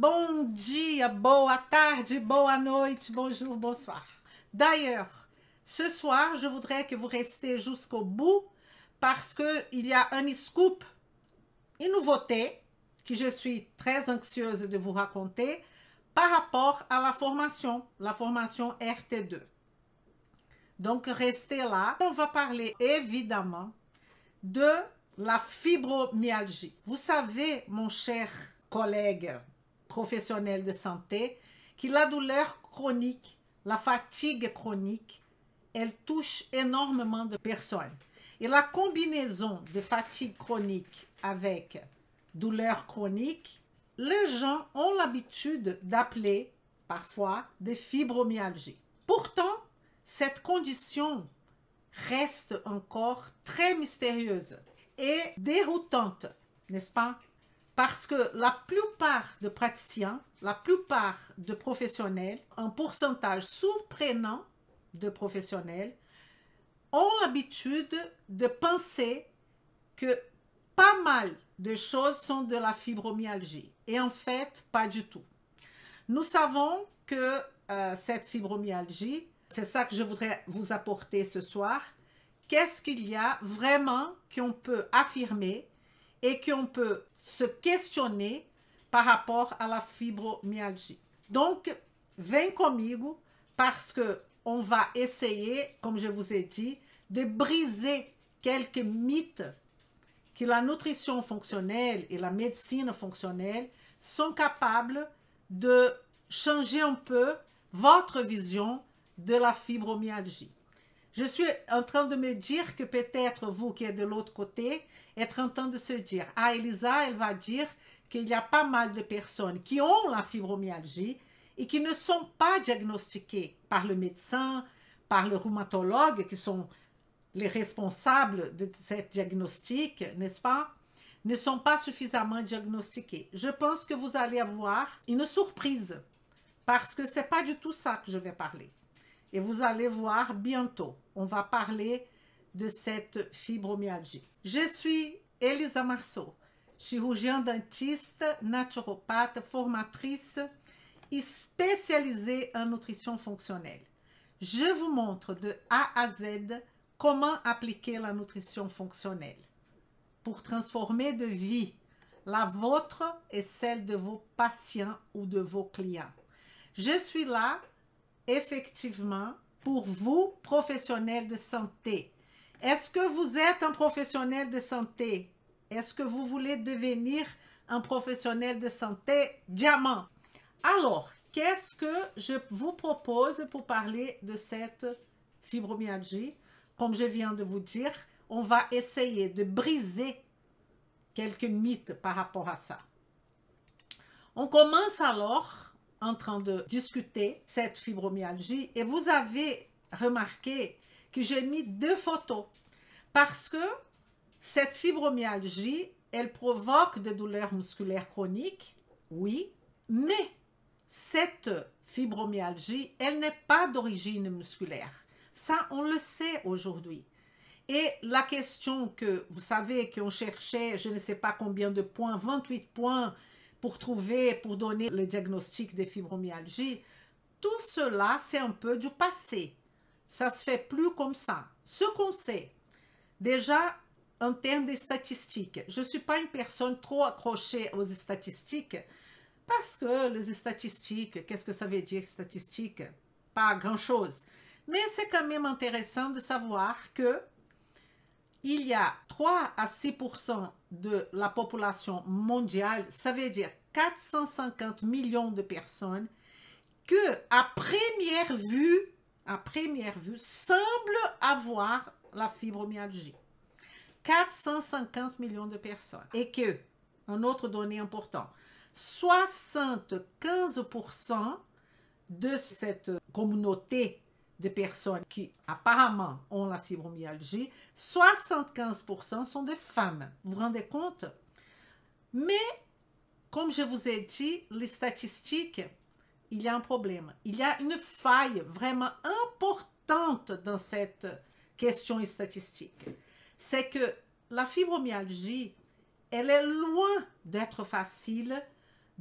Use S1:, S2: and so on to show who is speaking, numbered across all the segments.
S1: bom dia, boa tarde, boa noite, bonjour, bonsoir. D'ailleurs, ce soir, je voudrais que vous restiez jusqu'au bout parce qu'il y a un scoop, une nouveauté que je suis très anxieuse de vous raconter par rapport à la formation RT2. Donc, restez là. On va parler évidemment de la fibromyalgie. Vous savez, mon cher collègue professionnel de santé, que la douleur chronique, la fatigue chronique, elle touche énormément de personnes. Et la combinaison de fatigue chronique avec douleur chronique, les gens ont l'habitude d'appeler parfois des fibromyalgies. Pourtant, cette condition reste encore très mystérieuse et déroutante, n'est-ce pas? Parce que la plupart de praticiens, la plupart de professionnels, un pourcentage surprenant de professionnels, ont l'habitude de penser que pas mal de choses sont de la fibromyalgie. Et en fait, pas du tout. Nous savons que cette fibromyalgie, c'est ça que je voudrais vous apporter ce soir. Qu'est-ce qu'il y a vraiment qu'on peut affirmer et qu'on peut se questionner par rapport à la fibromyalgie. Donc, viens comigo parce qu'on va essayer, comme je vous ai dit, de briser quelques mythes que la nutrition fonctionnelle et la médecine fonctionnelle sont capables de changer un peu votre vision de la fibromyalgie. Je suis en train de me dire que peut-être vous qui êtes de l'autre côté, êtes en train de se dire, ah, Elisa, elle va dire qu'il y a pas mal de personnes qui ont la fibromyalgie et qui ne sont pas diagnostiquées par le médecin, par le rhumatologue, qui sont les responsables de cette diagnostic, n'est-ce pas, ne sont pas suffisamment diagnostiquées. Je pense que vous allez avoir une surprise parce que ce n'est pas du tout ça que je vais parler. Et vous allez voir bientôt, on va parler de cette fibromyalgie. Je suis Elisa Marceau, chirurgien dentiste, naturopathe, formatrice et spécialisée en nutrition fonctionnelle. Je vous montre de A à Z comment appliquer la nutrition fonctionnelle pour transformer de vie, la vôtre et celle de vos patients ou de vos clients. Je suis là effectivement pour vous, professionnels de santé. Est-ce que vous êtes un professionnel de santé? Est-ce que vous voulez devenir un professionnel de santé diamant? Alors, qu'est-ce que je vous propose pour parler de cette fibromyalgie? Comme je viens de vous dire, on va essayer de briser quelques mythes par rapport à ça. On commence alors en train de discuter cette fibromyalgie et vous avez remarqué que j'ai mis 2 photos parce que cette fibromyalgie, elle provoque des douleurs musculaires chroniques, oui, mais cette fibromyalgie, elle n'est pas d'origine musculaire. Ça, on le sait aujourd'hui. Et la question que, vous savez, qu'on cherchait, je ne sais pas combien de points, 28 points, pour trouver, pour donner le diagnostic de fibromyalgie, tout cela, c'est un peu du passé. Ça ne se fait plus comme ça. Ce qu'on sait, déjà, en termes de statistiques, je ne suis pas une personne trop accrochée aux statistiques, parce que les statistiques, qu'est-ce que ça veut dire, statistiques? Pas grand-chose. Mais c'est quand même intéressant de savoir que il y a 3 à 6% de la population mondiale, ça veut dire 450 millions de personnes, que à première vue, semblent avoir la fibromyalgie. 450 millions de personnes. Et que, une autre donnée importante, 75% de cette communauté de personnes qui apparemment ont la fibromyalgie, 75% sont des femmes. Vous vous rendez compte? Mais, comme je vous ai dit, les statistiques, il y a un problème. Il y a une faille vraiment importante dans cette question statistique. C'est que la fibromyalgie, elle est loin d'être facile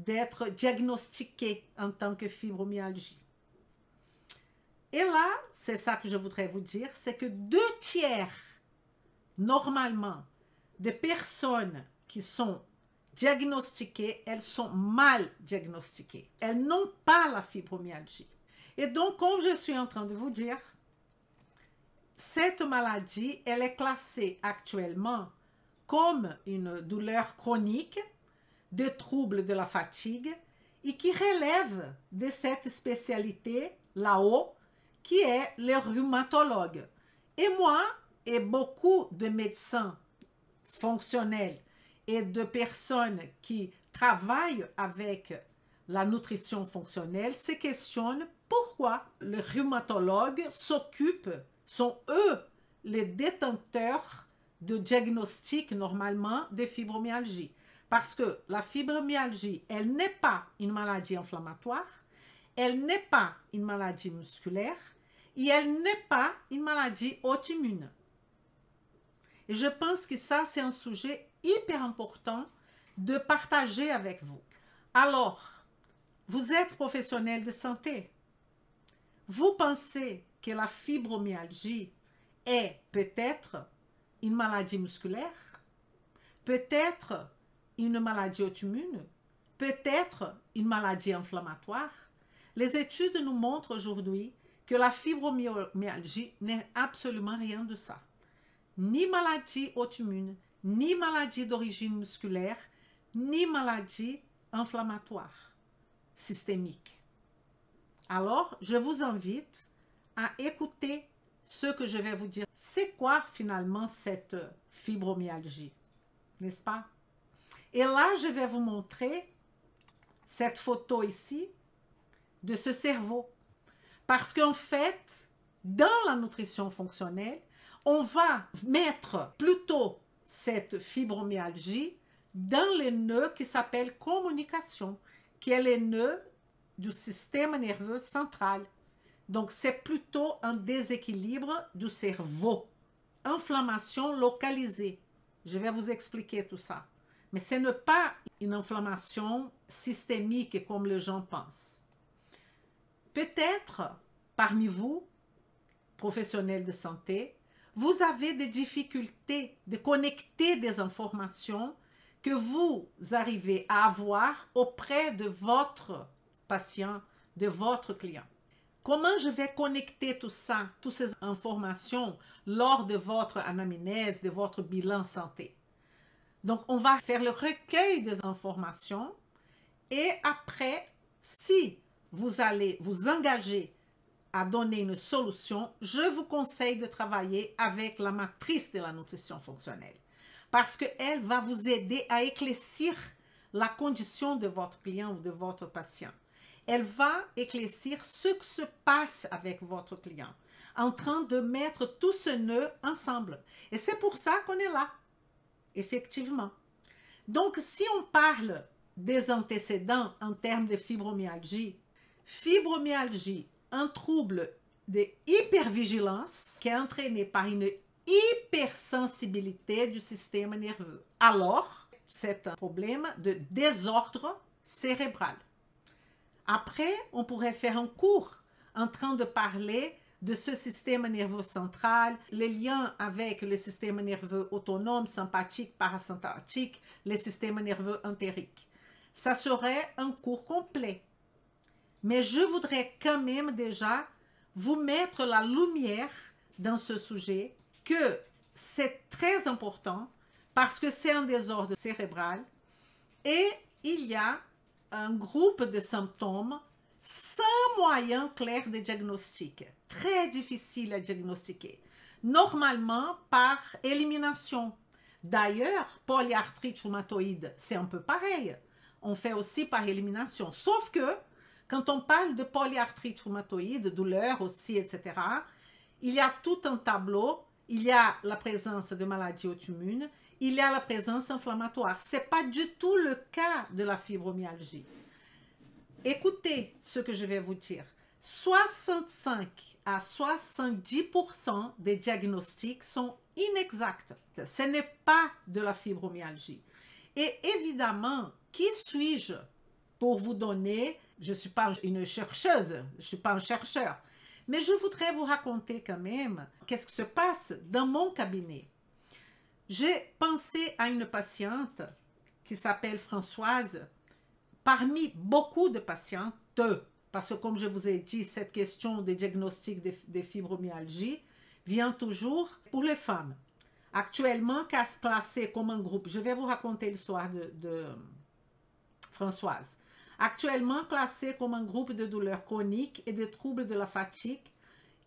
S1: d'être diagnostiqué en tant que fibromyalgie. Et là, c'est ça que je voudrais vous dire, c'est que 2/3, normalement, des personnes qui sont diagnostiquées, elles sont mal diagnostiquées. Elles n'ont pas la fibromyalgie. Et donc, comme je suis en train de vous dire, cette maladie, elle est classée actuellement comme une douleur chronique, des troubles de la fatigue et qui relève de cette spécialité là-haut qui est le rhumatologue. Et moi et beaucoup de médecins fonctionnels et de personnes qui travaillent avec la nutrition fonctionnelle se questionnent pourquoi les rhumatologues sont eux les détenteurs de diagnostic normalement de fibromyalgie. Parce que la fibromyalgie, elle n'est pas une maladie inflammatoire, elle n'est pas une maladie musculaire et elle n'est pas une maladie auto-immune. Et je pense que ça, c'est un sujet hyper important de partager avec vous. Alors, vous êtes professionnel de santé. Vous pensez que la fibromyalgie est peut-être une maladie musculaire, peut-être une maladie auto-immune, peut-être une maladie inflammatoire. Les études nous montrent aujourd'hui que la fibromyalgie n'est absolument rien de ça. Ni maladie auto-immune, ni maladie d'origine musculaire, ni maladie inflammatoire systémique. Alors, je vous invite à écouter ce que je vais vous dire. C'est quoi finalement cette fibromyalgie, n'est-ce pas? Et là, je vais vous montrer cette photo ici de ce cerveau. Parce qu'en fait, dans la nutrition fonctionnelle, on va mettre plutôt cette fibromyalgie dans les nœuds qui s'appellent communication, qui est les nœuds du système nerveux central. Donc, c'est plutôt un déséquilibre du cerveau. Inflammation localisée. Je vais vous expliquer tout ça. Mais ce n'est pas une inflammation systémique comme les gens pensent. Peut-être, parmi vous, professionnels de santé, vous avez des difficultés de connecter des informations que vous arrivez à avoir auprès de votre patient, de votre client. Comment je vais connecter tout ça, toutes ces informations lors de votre anamnèse, de votre bilan santé? Donc, on va faire le recueil des informations et après, si vous allez vous engager à donner une solution, je vous conseille de travailler avec la matrice de la nutrition fonctionnelle parce qu'elle va vous aider à éclaircir la condition de votre client ou de votre patient. Elle va éclaircir ce qui se passe avec votre client en train de mettre tout ce nœud ensemble. Et c'est pour ça qu'on est là, effectivement. Donc, si on parle des antécédents en termes de fibromyalgie, un trouble de hypervigilance qui est entraîné par une hypersensibilité du système nerveux. Alors, c'est un problème de désordre cérébral. Après, on pourrait faire un cours en train de parler de ce système nerveux central, les liens avec le système nerveux autonome, sympathique, parasympathique, le système nerveux entérique. Ça serait un cours complet. Mais je voudrais quand même déjà vous mettre la lumière dans ce sujet, que c'est très important parce que c'est un désordre cérébral et il y a un groupe de symptômes sans moyen clair de diagnostic, très difficile à diagnostiquer, normalement par élimination. D'ailleurs, polyarthrite rhumatoïde, c'est un peu pareil. On fait aussi par élimination, sauf que quand on parle de polyarthrite rhumatoïde, douleur aussi, etc., il y a tout un tableau, il y a la présence de maladies auto-immunes, il y a la présence inflammatoire. Ce n'est pas du tout le cas de la fibromyalgie. Écoutez ce que je vais vous dire. 65 à 70% des diagnostics sont inexacts. Ce n'est pas de la fibromyalgie. Et évidemment, qui suis-je pour vous donner, je ne suis pas une chercheuse, je ne suis pas un chercheur, mais je voudrais vous raconter quand même qu'est-ce qui se passe dans mon cabinet. J'ai pensé à une patiente qui s'appelle Françoise, parmi beaucoup de patientes, parce que comme je vous ai dit, cette question des diagnostics de fibromyalgie vient toujours pour les femmes. Actuellement, classée comme un groupe, je vais vous raconter l'histoire de Françoise. Actuellement classée comme un groupe de douleurs chroniques et de troubles de la fatigue,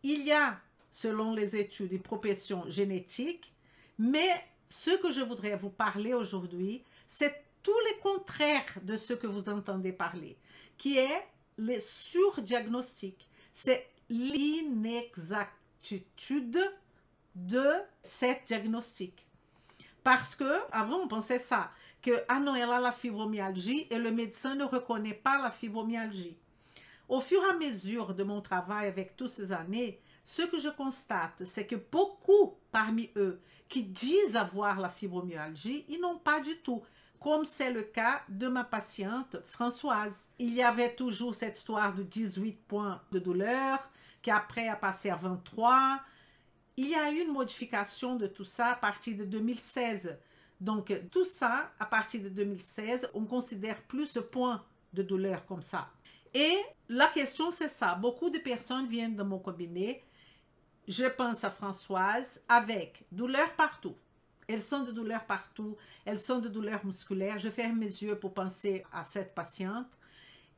S1: il y a, selon les études, une propension génétique, mais ce que je voudrais vous parler aujourd'hui, c'est tout le contraire de ce que vous entendez parler, qui est le surdiagnostic. C'est l'inexactitude de cette diagnostic. Parce que avant on pensait ça, que ah non, elle a la fibromyalgie et le médecin ne reconnaît pas la fibromyalgie. Au fur et à mesure de mon travail avec toutes ces années, ce que je constate, c'est que beaucoup parmi eux qui disent avoir la fibromyalgie, ils n'ont pas du tout, comme c'est le cas de ma patiente Françoise. Il y avait toujours cette histoire de 18 points de douleur, qui après a passé à 23. Il y a eu une modification de tout ça à partir de 2016. Donc, tout ça, à partir de 2016, on considère plus ce point de douleur comme ça. Et la question, c'est ça. Beaucoup de personnes viennent dans mon cabinet. Je pense à Françoise avec douleur partout. Elles sont de douleurs partout. Elles sont de douleurs musculaires. Je ferme mes yeux pour penser à cette patiente.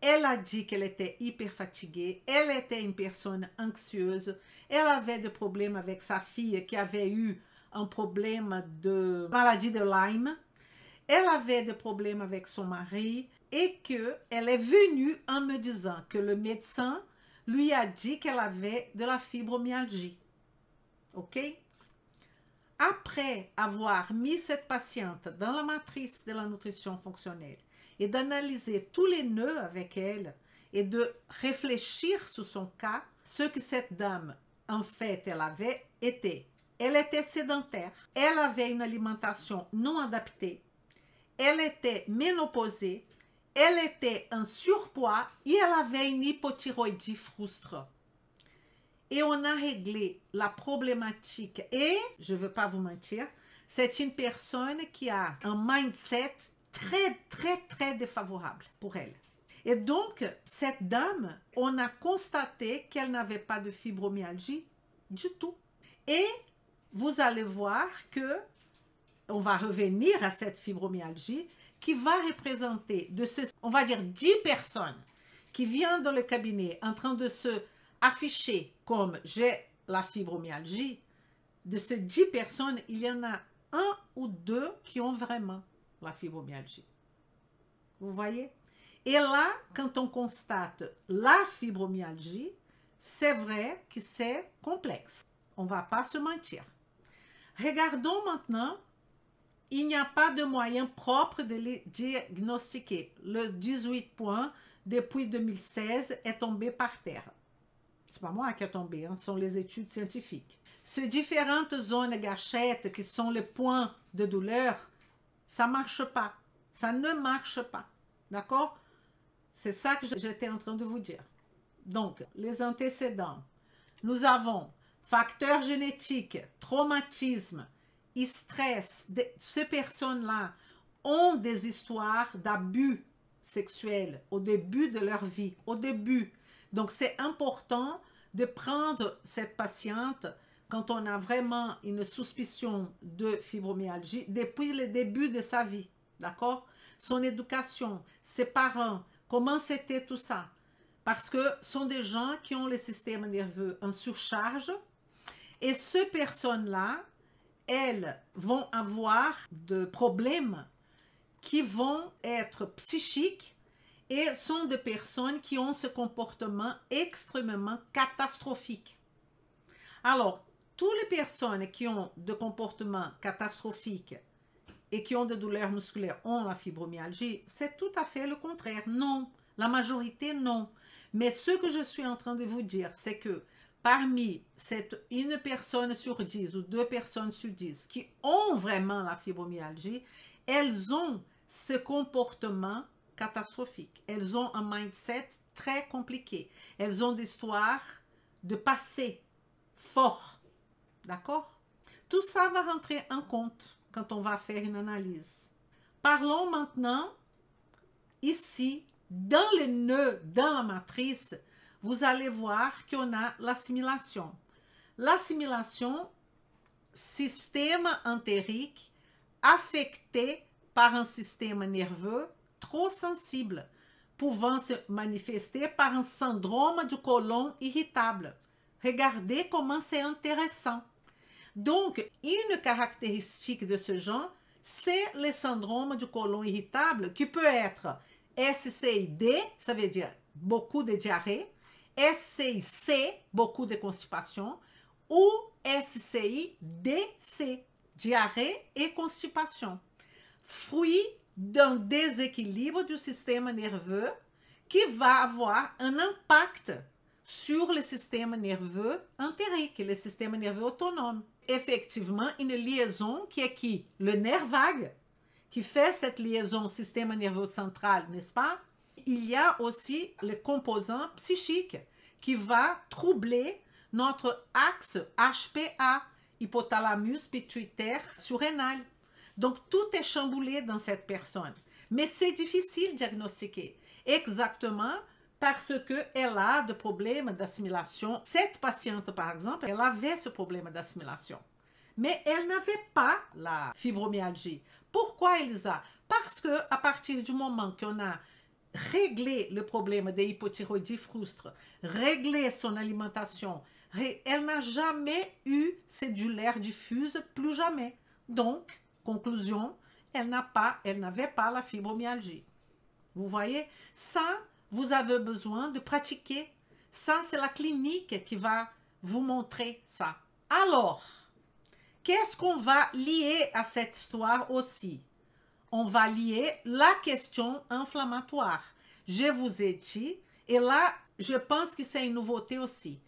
S1: Elle a dit qu'elle était hyper fatiguée. Elle était une personne anxieuse. Elle avait des problèmes avec sa fille qui avait eu un problème de maladie de Lyme. Elle avait des problèmes avec son mari et qu'elle est venue en me disant que le médecin lui a dit qu'elle avait de la fibromyalgie. OK? Après avoir mis cette patiente dans la matrice de la nutrition fonctionnelle et d'analyser tous les nœuds avec elle et de réfléchir sur son cas, ce que cette dame, en fait, elle était sédentaire, elle avait une alimentation non adaptée, elle était ménopausée, elle était en surpoids et elle avait une hypothyroïdie frustre. Et on a réglé la problématique et, je ne veux pas vous mentir, c'est une personne qui a un mindset très défavorable pour elle. Et donc, cette dame, on a constaté qu'elle n'avait pas de fibromyalgie du tout. Et vous allez voir que on va revenir à cette fibromyalgie qui va représenter on va dire 10 personnes qui viennent dans le cabinet en train de se afficher comme j'ai la fibromyalgie. De ces 10 personnes, il y en a 1 ou 2 qui ont vraiment la fibromyalgie. Vous voyez? Et là, quand on constate la fibromyalgie, c'est vrai que c'est complexe. On ne va pas se mentir. Regardons maintenant, il n'y a pas de moyen propre de les diagnostiquer. Le 18 points, depuis 2016, est tombé par terre. Ce n'est pas moi qui ai tombé, hein, ce sont les études scientifiques. Ces différentes zones gâchettes qui sont les points de douleur, ça ne marche pas. Ça ne marche pas. D'accord? C'est ça que j'étais en train de vous dire. Donc, les antécédents. Nous avons facteurs génétiques, traumatisme, stress. Ces personnes-là ont des histoires d'abus sexuels au début de leur vie. Au début. Donc, c'est important de prendre cette patiente quand on a vraiment une suspicion de fibromyalgie depuis le début de sa vie. D'accord? Son éducation, ses parents, comment c'était tout ça? Parce que ce sont des gens qui ont le système nerveux en surcharge et ces personnes-là, elles vont avoir des problèmes qui vont être psychiques et sont des personnes qui ont ce comportement extrêmement catastrophique. Alors, toutes les personnes qui ont des comportements catastrophiques et qui ont des douleurs musculaires ont la fibromyalgie, c'est tout à fait le contraire. Non, la majorité, non. Mais ce que je suis en train de vous dire, c'est que parmi une personne sur 10 ou 2 personnes sur 10 qui ont vraiment la fibromyalgie, elles ont ce comportement catastrophiques. Elles ont un mindset très compliqué. Elles ont des histoires de passé fort. D'accord? Tout ça va rentrer en compte quand on va faire une analyse. Parlons maintenant, ici, dans les nœuds, dans la matrice, vous allez voir qu'on a l'assimilation. L'assimilation, système entérique affecté par un système nerveux trop sensible, pouvant se manifester par un syndrome du côlon irritable. Regardez comment c'est intéressant. Donc, une caractéristique de ce genre, c'est le syndrome du côlon irritable qui peut être SCID, ça veut dire beaucoup de diarrhée, SCIC, beaucoup de constipation, ou SCIDC, diarrhée et constipation. Fruit d'un déséquilibre du système nerveux qui va avoir un impact sur le système nerveux entérique, le système nerveux autonome. Effectivement, une liaison qui est qui? Le nerf vague, qui fait cette liaison système nerveux central, n'est-ce pas? Il y a aussi le composant psychique qui va troubler notre axe HPA, hypothalamus pituitaire surrénal. Donc, tout est chamboulé dans cette personne. Mais c'est difficile de diagnostiquer exactement parce qu'elle a des problèmes d'assimilation. Cette patiente, par exemple, elle avait ce problème d'assimilation. Mais elle n'avait pas la fibromyalgie. Pourquoi Elisa? Parce qu'à partir du moment qu'on a réglé le problème de l'hypothyroïdie frustre, réglé son alimentation, elle n'a jamais eu cédulaire diffuse, plus jamais. Donc, conclusion, elle n'avait pas la fibromyalgie. Vous voyez, ça, vous avez besoin de pratiquer. Ça, c'est la clinique qui va vous montrer ça. Alors, qu'est-ce qu'on va lier à cette histoire aussi? On va lier la question inflammatoire. Je vous ai dit, et là, je pense que c'est une nouveauté aussi.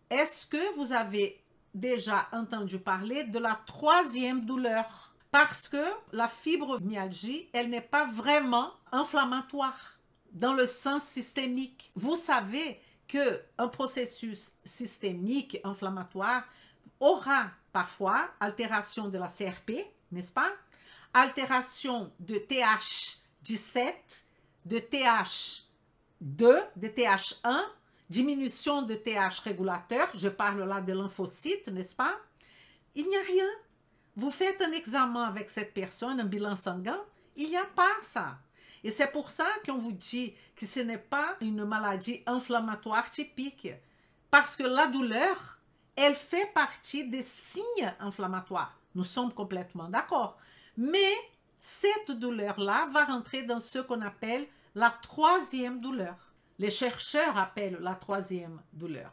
S1: Est-ce que vous avez déjà entendu parler de la troisième douleur? Parce que la fibromyalgie, elle n'est pas vraiment inflammatoire dans le sens systémique. Vous savez qu'un processus systémique inflammatoire aura parfois altération de la CRP, n'est-ce pas? Altération de TH17, de TH2, de TH1, diminution de TH régulateur, je parle là de lymphocytes, n'est-ce pas? Il n'y a rien. Vous faites un examen avec cette personne, un bilan sanguin, il n'y a pas ça. Et c'est pour ça qu'on vous dit que ce n'est pas une maladie inflammatoire typique. Parce que la douleur, elle fait partie des signes inflammatoires. Nous sommes complètement d'accord. Mais cette douleur-là va rentrer dans ce qu'on appelle la troisième douleur. Les chercheurs appellent la troisième douleur.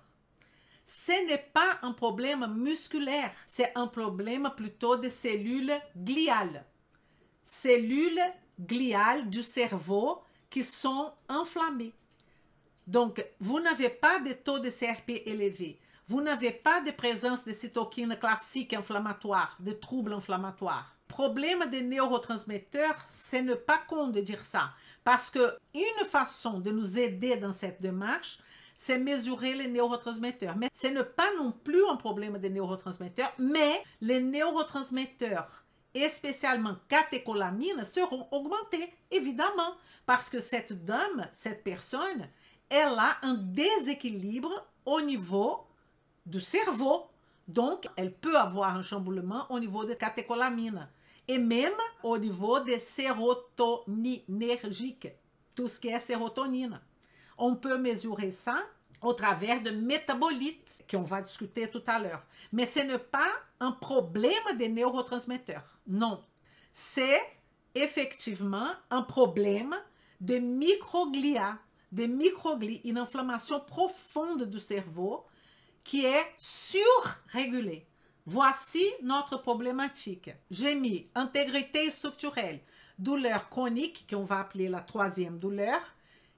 S1: Ce n'est pas un problème musculaire, c'est un problème plutôt de cellules gliales. Cellules gliales du cerveau qui sont enflammées. Donc, vous n'avez pas de taux de CRP élevé. Vous n'avez pas de présence de cytokines classiques inflammatoires, de troubles inflammatoires. Problème des neurotransmetteurs, ce n'est pas con de dire ça. Parce qu'une façon de nous aider dans cette démarche, c'est mesurer les neurotransmetteurs. Mais ce n'est pas non plus un problème des neurotransmetteurs, mais les neurotransmetteurs, et spécialement catécholamines, seront augmentés, évidemment, parce que cette dame, cette personne, elle a un déséquilibre au niveau du cerveau. Donc, elle peut avoir un chamboulement au niveau des catécholamines et même au niveau des sérotoninergiques, tout ce qui est sérotonine. On peut mesurer ça au travers de métabolites qu'on va discuter tout à l'heure. Mais ce n'est pas un problème des neurotransmetteurs. Non, c'est effectivement un problème de microglia, une inflammation profonde du cerveau qui est surrégulée. Voici notre problématique. J'ai mis intégrité structurelle, douleur chronique, qu'on va appeler la troisième douleur,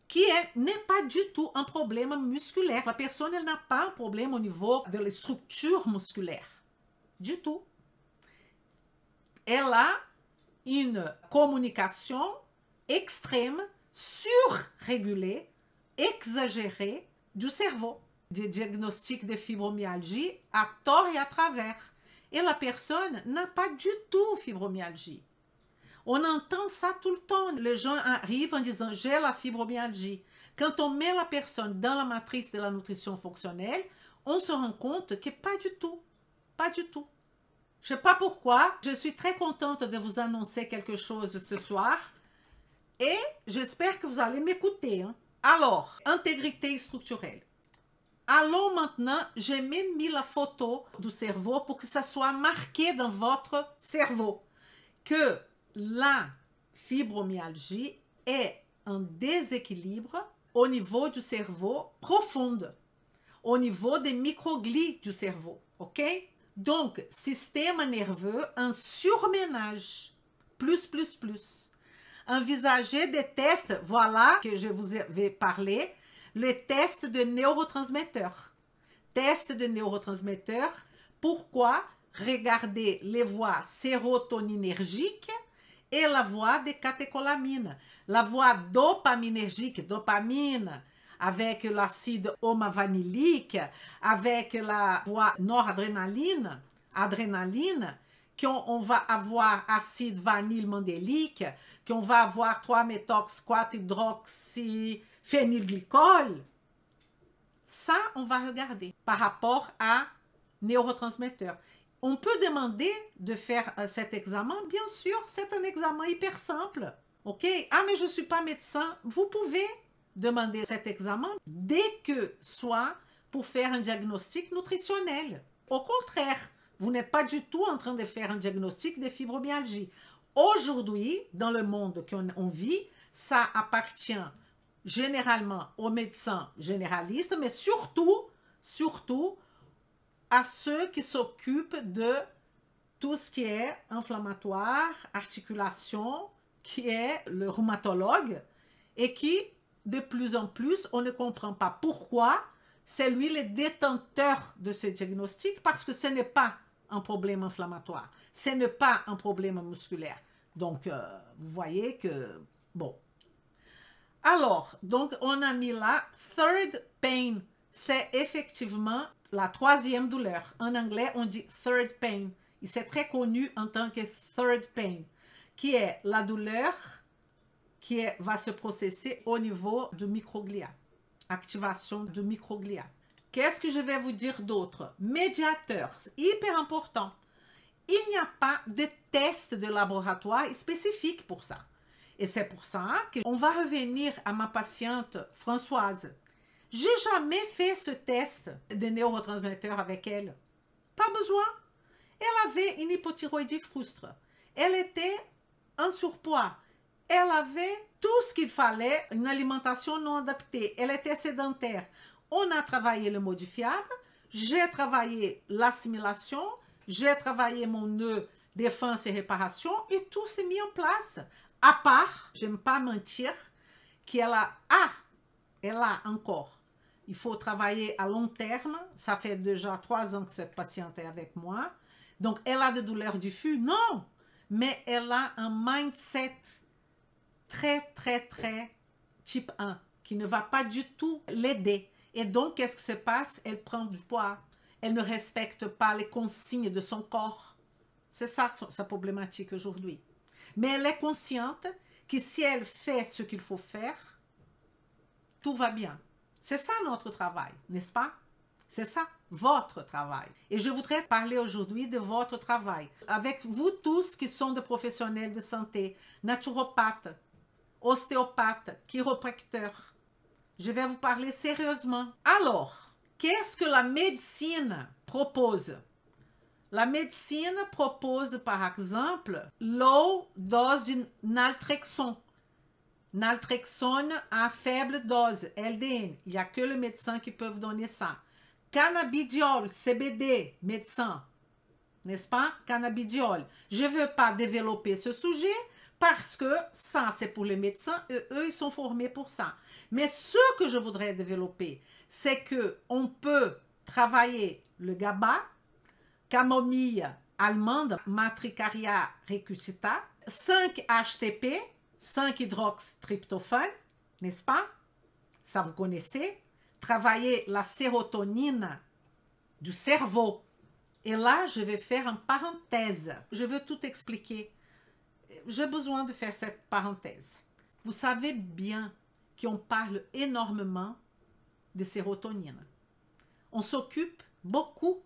S1: qui n'est pas du tout un problème musculaire. La personne, elle n'a pas un problème au niveau de la structure musculaire. Du tout. Elle a une communication extrême, surrégulée, exagérée du cerveau. Des diagnostics de fibromyalgie à tort et à travers. Et la personne n'a pas du tout fibromyalgie. On entend ça tout le temps. Les gens arrivent en disant « j'ai la fibromyalgie ». Quand on met la personne dans la matrice de la nutrition fonctionnelle, on se rend compte que pas du tout. Pas du tout. Je ne sais pas pourquoi. Je suis très contente de vous annoncer quelque chose ce soir. Et j'espère que vous allez m'écouter. Hein. Alors, intégrité structurelle. Allons maintenant, j'ai même mis la photo du cerveau pour que ça soit marqué dans votre cerveau. Que la fibromyalgie est un déséquilibre au niveau du cerveau profonde, au niveau des microglies du cerveau, ok? Donc, système nerveux, un surménage, plus. Envisagez des tests, voilà que je vous avais parlé, les tests de neurotransmetteurs. Tests de neurotransmetteurs, pourquoi? Regardez les voies sérotoninergiques et la voie des catécholamines. La voie dopaminergique, dopamine, avec l'acide homavanillique, avec la voie noradrénaline, adrénaline, qu'on va avoir acide vanille-mandélique, qu'on va avoir 3-méthox-4-hydroxyphénylglycol. Ça, on va regarder par rapport à neurotransmetteurs. On peut demander de faire cet examen. Bien sûr, c'est un examen hyper simple. OK? Ah, mais je ne suis pas médecin. Vous pouvez demander cet examen dès que soit pour faire un diagnostic nutritionnel. Au contraire, vous n'êtes pas du tout en train de faire un diagnostic de fibromyalgie. Aujourd'hui, dans le monde qu'on vit, ça appartient généralement aux médecins généralistes, mais surtout à ceux qui s'occupent de tout ce qui est inflammatoire, articulation, qui est le rhumatologue, et qui, de plus en plus, on ne comprend pas pourquoi c'est lui le détenteur de ce diagnostic, parce que ce n'est pas un problème inflammatoire, ce n'est pas un problème musculaire. Donc, vous voyez que, bon. Alors, donc, on a mis là, third pain, c'est effectivement la troisième douleur. En anglais, on dit third pain. Et c'est très connu en tant que third pain, qui est la douleur qui va se processer au niveau du microglia. Activation du microglia. Qu'est-ce que je vais vous dire d'autre? Médiateur, hyper important. Il n'y a pas de test de laboratoire spécifique pour ça. Et c'est pour ça qu'on va revenir à ma patiente Françoise. J'ai jamais fait ce test de neurotransmetteurs avec elle. Pas besoin. Elle avait une hypothyroïdie frustre. Elle était en surpoids. Elle avait tout ce qu'il fallait, une alimentation non adaptée. Elle était sédentaire. On a travaillé le modifiable. J'ai travaillé l'assimilation. J'ai travaillé mon nœud défense et réparation et tout s'est mis en place. À part, je n'aime pas mentir, qu'elle a encore. Il faut travailler à long terme. Ça fait déjà 3 ans que cette patiente est avec moi. Donc, elle a des douleurs diffuses? Non. Mais elle a un mindset très type 1 qui ne va pas du tout l'aider. Et donc, qu'est-ce qui se passe? Elle prend du poids. Elle ne respecte pas les consignes de son corps. C'est ça sa problématique aujourd'hui. Mais elle est consciente que si elle fait ce qu'il faut faire, tout va bien. C'est ça notre travail, n'est-ce pas? C'est ça votre travail. Et je voudrais parler aujourd'hui de votre travail. Avec vous tous qui sont des professionnels de santé, naturopathes, ostéopathes, chiropracteurs. Je vais vous parler sérieusement. Alors, qu'est-ce que la médecine propose? La médecine propose, par exemple, low dose de naltrexone. Naltrexone à faible dose, LDN. Il n'y a que le médecin qui peut donner ça. Cannabidiol, CBD, médecin. N'est-ce pas? Cannabidiol. Je ne veux pas développer ce sujet parce que ça, c'est pour les médecins et eux, ils sont formés pour ça. Mais ce que je voudrais développer, c'est qu'on peut travailler le GABA, camomille allemande, Matricaria recusita, 5-HTP, 5-hydroxytryptophane, n'est-ce pas? Ça vous connaissez. Travailler la sérotonine du cerveau. Et là, je vais faire une parenthèse. Je veux tout expliquer. J'ai besoin de faire cette parenthèse. Vous savez bien qu'on parle énormément de sérotonine. On s'occupe beaucoup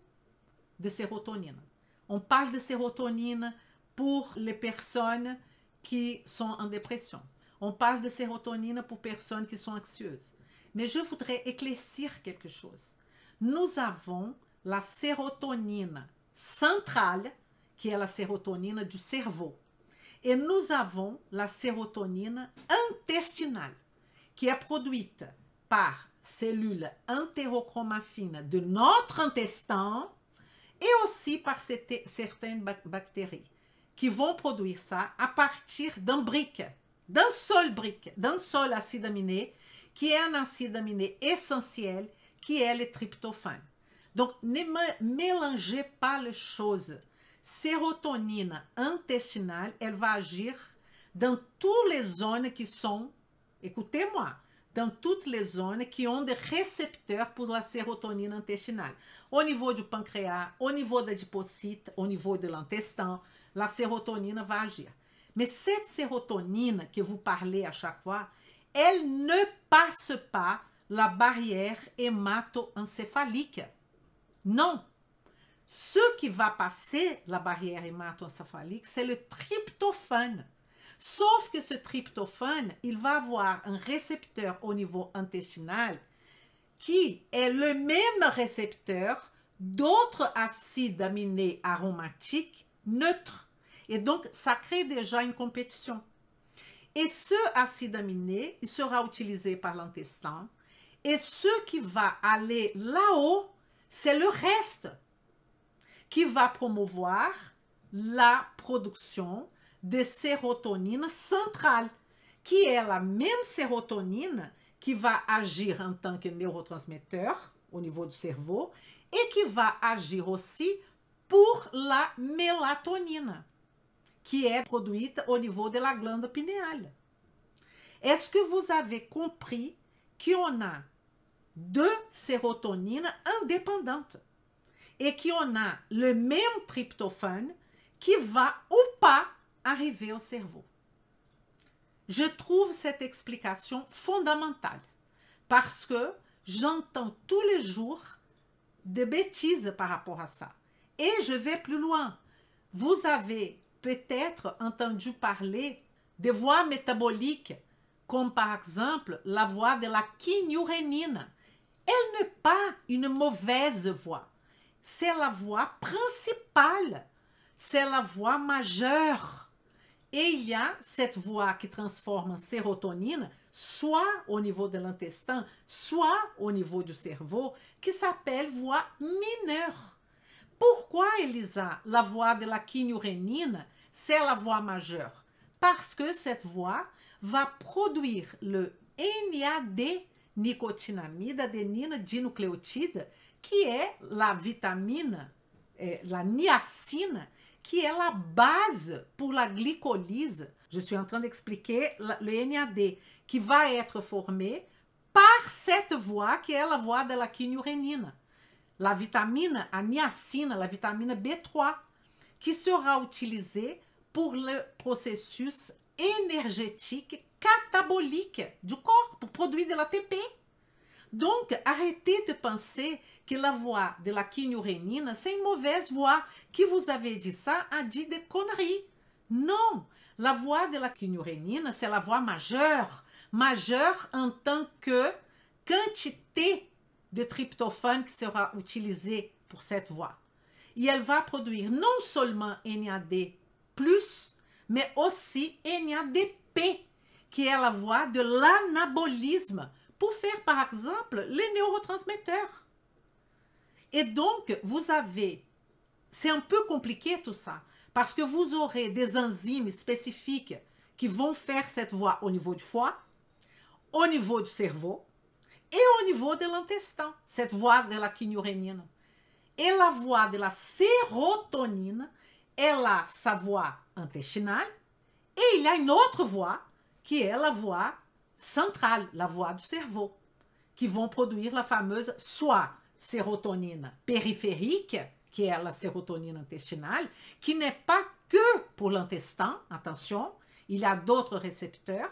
S1: de sérotonine. On parle de sérotonine pour les personnes qui sont en dépression. On parle de sérotonine pour personnes qui sont anxieuses. Mais je voudrais éclaircir quelque chose. Nous avons la sérotonine centrale, qui est la sérotonine du cerveau. Et nous avons la sérotonine intestinale, qui est produite par cellules entérochromaffines de notre intestin et aussi par certaines bactéries qui vont produire ça à partir d'un seul acide aminé, qui est un acide aminé essentiel, qui est le tryptophane. Donc, ne mélangez pas les choses. Sérotonine intestinale, elle va agir dans toutes les zones qui sont, écoutez-moi, dans toutes les zones qui ont des récepteurs pour la sérotonine intestinale. Au niveau du pancréas, au niveau des adipocytes, au niveau de l'intestin, la sérotonine va agir. Mais cette sérotonine que vous parlez à chaque fois, elle ne passe pas la barrière hémato-encéphalique. Non. Ce qui va passer la barrière hémato-encéphalique, c'est le tryptophane. Sauf que ce tryptophane, il va avoir un récepteur au niveau intestinal qui est le même récepteur d'autres acides aminés aromatiques neutres. Et donc, ça crée déjà une compétition. Et ce acide aminé, il sera utilisé par l'intestin. Et ce qui va aller là-haut, c'est le reste qui va promouvoir la production de sérotonine centrale, qui est la même sérotonine qui va agir en tant que neurotransmetteur au niveau du cerveau et qui va agir aussi pour la mélatonine, qui est produite au niveau de la glande pinéale. Est-ce que vous avez compris qu'on a deux sérotonines indépendantes et qu'on a le même tryptophane qui va ou pas arriver au cerveau? Je trouve cette explication fondamentale parce que j'entends tous les jours des bêtises par rapport à ça. Et je vais plus loin. Vous avez peut-être entendu parler des voies métaboliques, comme par exemple la voie de la kynurénine. Elle n'est pas une mauvaise voie. C'est la voie principale. C'est la voie majeure. Et il y a cette voie qui transforme en sérotonine, soit au niveau de l'intestin, soit au niveau du cerveau, qui s'appelle voie mineure. Pourquoi, Elisa, la voie de la kynurénine, c'est la voie majeure? Parce que cette voie va produire le NAD, nicotinamide, adénine, dinucléotide, qui est la vitamine, la niacine, qui est la base pour la glycolyse. Je suis en train d'expliquer le NAD, qui va être formé par cette voie qui est la voie de la kynurénine. La vitamine, la niacine, la vitamine B3, qui sera utilisée pour le processus énergétique catabolique du corps, pour produire de l'ATP. Donc, arrêtez de penser que la voie de la kynurénine, c'est une mauvaise voie. Qui vous avait dit ça a dit des conneries. Non, la voie de la kynurénine, c'est la voie majeure. Majeure en tant que quantité de tryptophane qui sera utilisée pour cette voie. Et elle va produire non seulement NAD+, mais aussi NADP, qui est la voie de l'anabolisme, pour faire par exemple les neurotransmetteurs. Et donc, vous avez, c'est un peu compliqué tout ça, parce que vous aurez des enzymes spécifiques qui vont faire cette voie au niveau du foie, au niveau du cerveau et au niveau de l'intestin, cette voie de la kynurénine. Et la voie de la sérotonine, elle a sa voie intestinale et il y a une autre voie qui est la voie centrale, la voie du cerveau, qui vont produire la fameuse soit sérotonine périphérique, qui est la sérotonine intestinale, qui n'est pas que pour l'intestin, attention, il y a d'autres récepteurs,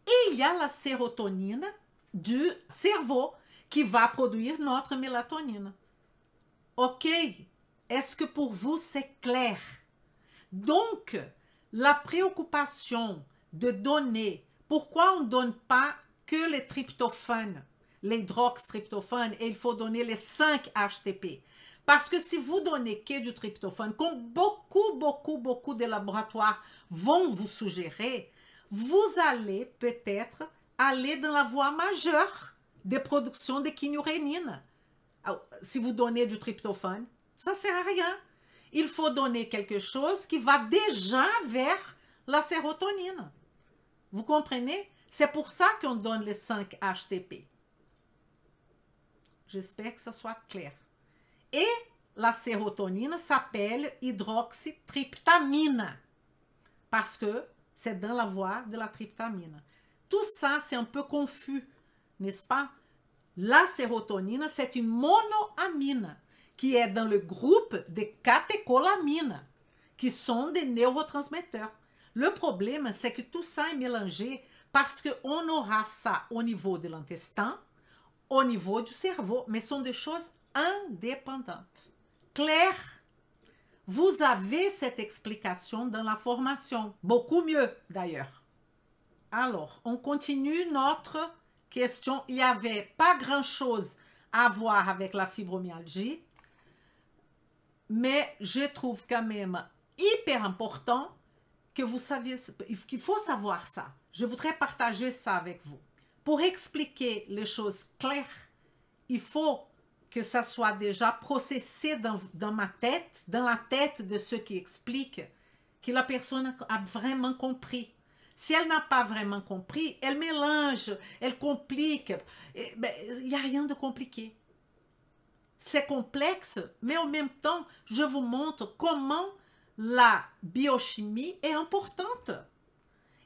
S1: et il y a la sérotonine du cerveau qui va produire notre mélatonine. Ok, est-ce que pour vous c'est clair? Donc, la préoccupation de donner, pourquoi on ne donne pas que les tryptophanes, les hydroxytryptophane, et il faut donner les 5 HTP? Parce que si vous donnez que du tryptophane, comme beaucoup de laboratoires vont vous suggérer, vous allez peut-être aller dans la voie majeure de production de kynurénine. Si vous donnez du tryptophane, ça ne sert à rien. Il faut donner quelque chose qui va déjà vers la sérotonine. Vous comprenez? C'est pour ça qu'on donne les 5 HTP. J'espère que ça soit clair. Et la sérotonine s'appelle hydroxytryptamine parce que c'est dans la voie de la tryptamine. Tout ça, c'est un peu confus, n'est-ce pas? La sérotonine, c'est une monoamine qui est dans le groupe des catécholamines, qui sont des neurotransmetteurs. Le problème, c'est que tout ça est mélangé parce qu'on aura ça au niveau de l'intestin, au niveau du cerveau, mais ce sont des choses indépendantes. Claire? Vous avez cette explication dans la formation, beaucoup mieux d'ailleurs. Alors, on continue notre question. Il n'y avait pas grand-chose à voir avec la fibromyalgie, mais je trouve quand même hyper important que vous saviez, qu'il faut savoir ça. Je voudrais partager ça avec vous. Pour expliquer les choses claires, il faut que ça soit déjà processé dans ma tête, dans la tête de ceux qui expliquent, que la personne a vraiment compris. Si elle n'a pas vraiment compris, elle mélange, elle complique. Il n'y a rien de compliqué. C'est complexe, mais en même temps, je vous montre comment la biochimie est importante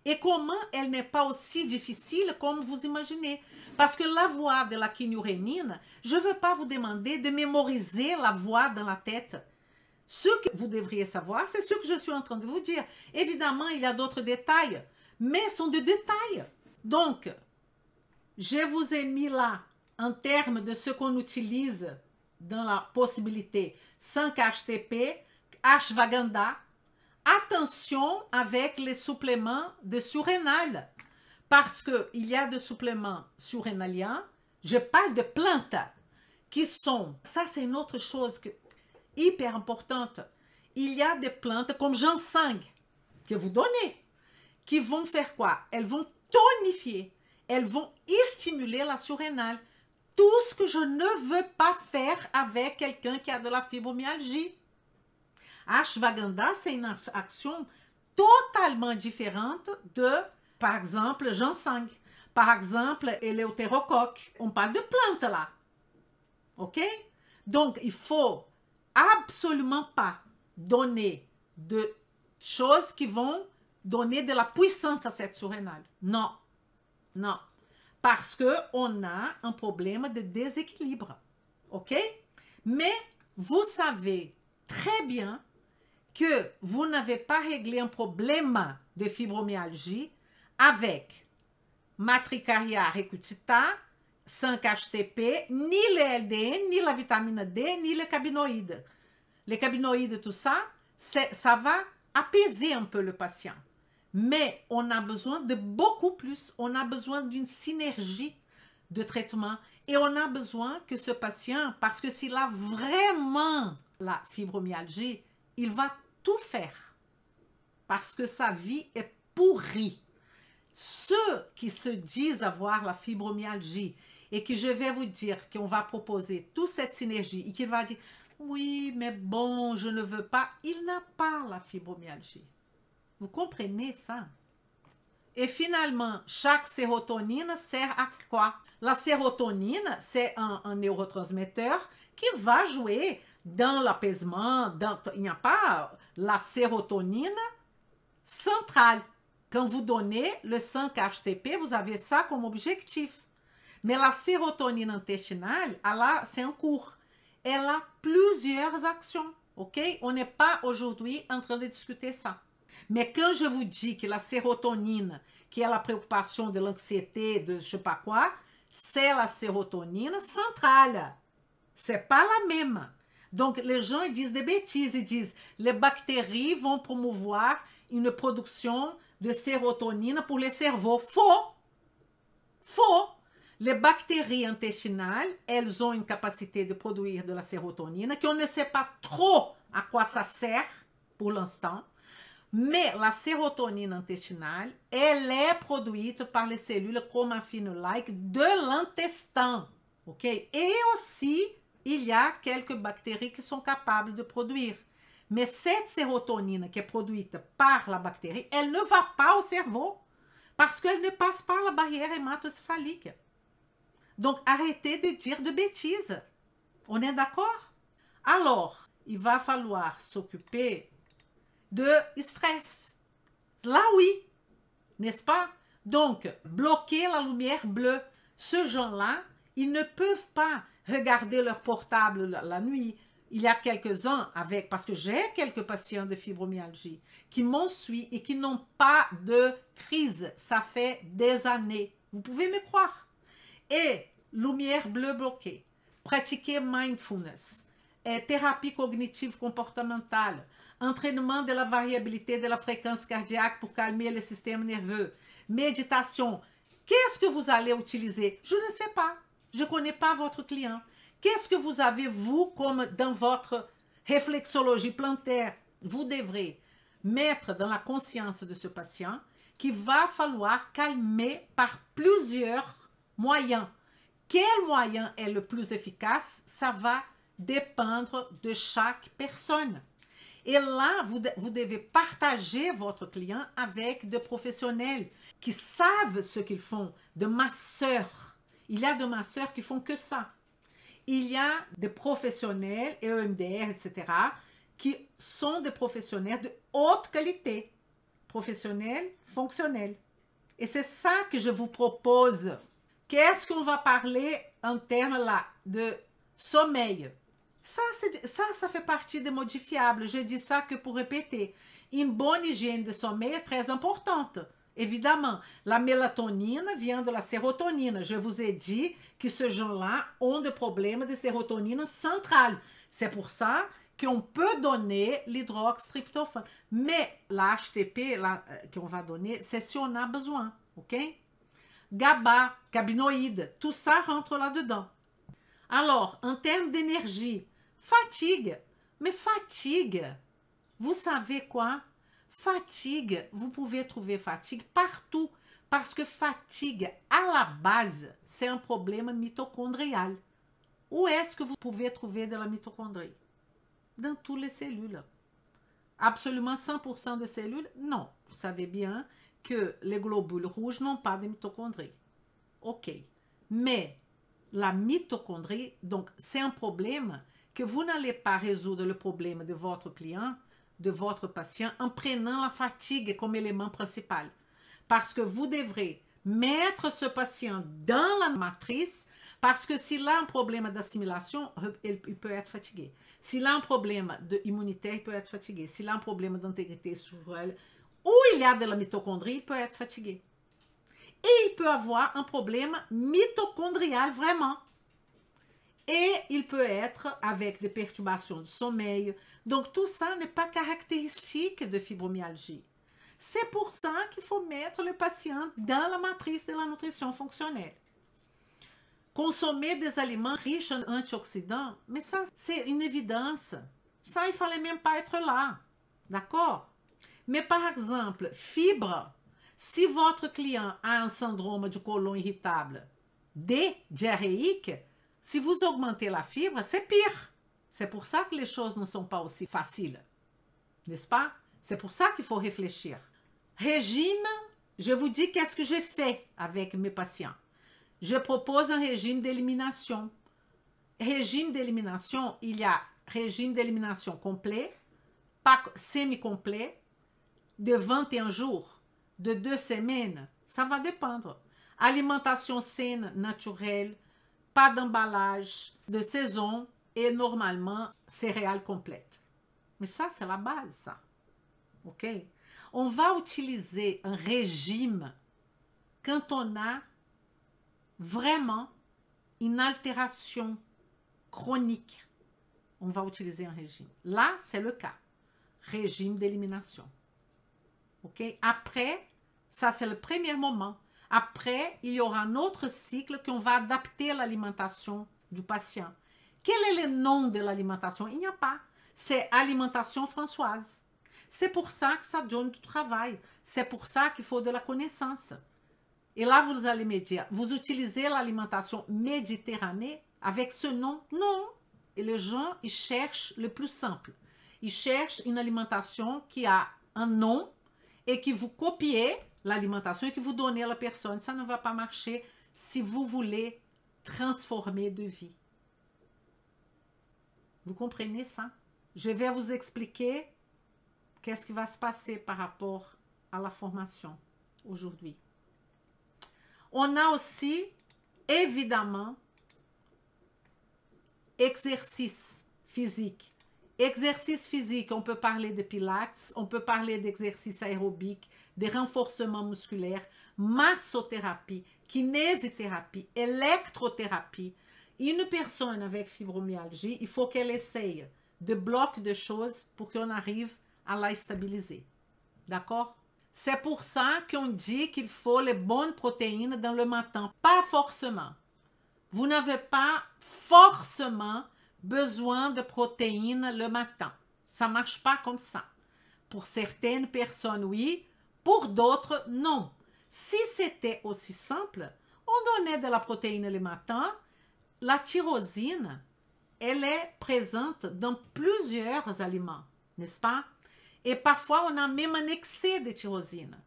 S1: et comment elle n'est pas aussi difficile comme vous imaginez. Parce que la voix de la kynurénine, je ne veux pas vous demander de mémoriser la voix dans la tête. Ce que vous devriez savoir, c'est ce que je suis en train de vous dire. Évidemment, il y a d'autres détails, mais ce sont des détails. Donc, je vous ai mis là, en termes de ce qu'on utilise dans la possibilité 5 HTP, ashwagandha. Attention avec les suppléments de surrénal, parce qu'il y a des suppléments surrénaliens, je parle de plantes, qui sont, ça c'est une autre chose hyper importante, il y a des plantes comme ginseng, que vous donnez, qui vont faire quoi? Elles vont tonifier, elles vont stimuler la surrénale, tout ce que je ne veux pas faire avec quelqu'un qui a de la fibromyalgie. Ashwagandha, c'est une action totalement différente de, par exemple, ginseng. Par exemple, éleutérocoque. On parle de plantes là. OK? Donc, il faut absolument pas donner de choses qui vont donner de la puissance à cette surrénale. Non. Non. Parce qu'on a un problème de déséquilibre. OK? Mais vous savez très bien que vous n'avez pas réglé un problème de fibromyalgie avec Matricaria recutita, 5 HTP, ni le LDN, ni la vitamine D, ni les cannabinoïdes. Les cannabinoïdes, tout ça, ça va apaiser un peu le patient. Mais on a besoin de beaucoup plus. On a besoin d'une synergie de traitement. Et on a besoin que ce patient, parce que s'il a vraiment la fibromyalgie, il va tout faire parce que sa vie est pourrie. Ceux qui se disent avoir la fibromyalgie et que je vais vous dire qu'on va proposer toute cette synergie et qu'il va dire « Oui, mais bon, je ne veux pas », il n'a pas la fibromyalgie. Vous comprenez ça? Et finalement, chaque sérotonine sert à quoi? La sérotonine, c'est un neurotransmetteur qui va jouer dans l'apaisement. Il n'y a pas la sérotonine centrale. Quand vous donnez le 5-HTP, vous avez ça comme objectif. Mais la sérotonine intestinale, c'est en cours. Elle a plusieurs actions, ok? On n'est pas aujourd'hui en train de discuter ça. Mais quand je vous dis que la sérotonine, qui est la préoccupation de l'anxiété, de je sais pas quoi, c'est la sérotonine centrale. C'est pas la même. Donc, les gens ils disent des bêtises. Ils disent, les bactéries vont promouvoir une production de sérotonine pour les cerveaux. Faux! Faux! Les bactéries intestinales, elles ont une capacité de produire de la sérotonine qu'on ne sait pas trop à quoi ça sert pour l'instant. Mais la sérotonine intestinale, elle est produite par les cellules chromaffine-like de l'intestin. Ok? Et aussi, il y a quelques bactéries qui sont capables de produire. Mais cette sérotonine qui est produite par la bactérie, elle ne va pas au cerveau parce qu'elle ne passe pas la barrière hématocéphalique. Donc, arrêtez de dire de bêtises. On est d'accord? Alors, il va falloir s'occuper de stress. Là, oui. N'est-ce pas? Donc, bloquer la lumière bleue. Ces gens-là, ils ne peuvent pas regarder leur portable la nuit. Il y a quelques-uns avec, parce que j'ai quelques patients de fibromyalgie qui m'ont suivi et qui n'ont pas de crise. Ça fait des années. Vous pouvez me croire. Et lumière bleue bloquée, pratiquer mindfulness, thérapie cognitive comportementale, entraînement de la variabilité de la fréquence cardiaque pour calmer le système nerveux, méditation. Qu'est-ce que vous allez utiliser? Je ne sais pas. Je ne connais pas votre client. Qu'est-ce que vous avez, vous, comme dans votre réflexologie plantaire? Vous devrez mettre dans la conscience de ce patient qu'il va falloir calmer par plusieurs moyens. Quel moyen est le plus efficace? Ça va dépendre de chaque personne. Et là, vous devez partager votre client avec des professionnels qui savent ce qu'ils font, de masseurs. Il y a des masseurs qui font que ça. Il y a des professionnels, EMDR, etc., qui sont des professionnels de haute qualité. Professionnels, fonctionnels. Et c'est ça que je vous propose. Qu'est-ce qu'on va parler en termes là de sommeil? Ça fait partie des modifiables. Je dis ça que pour répéter. Une bonne hygiène de sommeil est très importante. Évidemment, la mélatonine vient de la sérotonine. Je vous ai dit que ces gens-là ont des problèmes de sérotonine centrale. C'est pour ça qu'on peut donner l'hydroxytryptophane. Mais la HTP qu'on va donner, c'est si on a besoin. OK? GABA, cannabinoïdes, tout ça rentre là-dedans. Alors, en termes d'énergie, fatigue. Mais fatigue, vous savez quoi? Fatigue, vous pouvez trouver fatigue partout. Parce que fatigue, à la base, c'est un problème mitochondrial. Où est-ce que vous pouvez trouver de la mitochondrie? Dans toutes les cellules. Absolument 100% des cellules? Non. Vous savez bien que les globules rouges n'ont pas de mitochondrie. OK. Mais la mitochondrie, donc c'est un problème que vous n'allez pas résoudre le problème de votre client, de votre patient, en prenant la fatigue comme élément principal. Parce que vous devrez mettre ce patient dans la matrice, parce que s'il a un problème d'assimilation, il peut être fatigué. S'il a un problème immunitaire, il peut être fatigué. S'il a un problème d'intégrité structurelle, ou il y a de la mitochondrie, il peut être fatigué. Et il peut avoir un problème mitochondrial vraiment. Et il peut être avec des perturbations du sommeil. Donc tout ça n'est pas caractéristique de fibromyalgie. C'est pour ça qu'il faut mettre le patient dans la matrice de la nutrition fonctionnelle. Consommer des aliments riches en antioxydants, mais ça c'est une évidence. Ça, il ne fallait même pas être là. D'accord? Mais par exemple, fibres, si votre client a un syndrome du côlon irritable diarrhéique, si vous augmentez la fibre, c'est pire. C'est pour ça que les choses ne sont pas aussi faciles. N'est-ce pas? C'est pour ça qu'il faut réfléchir. Régime, je vous dis qu'est-ce que j'ai fait avec mes patients. Je propose un régime d'élimination. Régime d'élimination, il y a régime d'élimination complet, semi-complet, de 21 jours, de 2 semaines, ça va dépendre. Alimentation saine, naturelle, pas d'emballage, de saison et normalement céréales complètes. Mais ça, c'est la base, ça. OK? On va utiliser un régime quand on a vraiment une altération chronique. On va utiliser un régime. Là, c'est le cas. Régime d'élimination. OK? Après, ça, c'est le premier moment. Après, il y aura un autre cycle qu'on va adapter l'alimentation du patient. Quel est le nom de l'alimentation? Il n'y a pas. C'est alimentation Françoise. C'est pour ça que ça donne du travail. C'est pour ça qu'il faut de la connaissance. Et là, vous allez me dire, vous utilisez l'alimentation méditerranée avec ce nom? Non. Et les gens, ils cherchent le plus simple. Ils cherchent une alimentation qui a un nom et qui vous copiez l'alimentation et qui vous donnez à la personne. Ça ne va pas marcher si vous voulez transformer de vie. Vous comprenez ça? Je vais vous expliquer qu'est-ce qui va se passer par rapport à la formation aujourd'hui. On a aussi, évidemment, exercice physique. Exercice physique, on peut parler de pilates, on peut parler d'exercice aérobique, de renforcement musculaire, massothérapie, kinésithérapie, électrothérapie. Une personne avec fibromyalgie, il faut qu'elle essaye de bloquer de choses pour qu'on arrive à la stabiliser. D'accord? C'est pour ça qu'on dit qu'il faut les bonnes protéines dans le matin. Pas forcément. Vous n'avez pas forcément besoin de protéines le matin. Ça ne marche pas comme ça. Pour certaines personnes, oui. Pour d'autres, non. Si c'était aussi simple, on donnait de la protéine le matin. La tyrosine, elle est présente dans plusieurs aliments, n'est-ce pas? Et parfois, on a même un excès de tyrosine.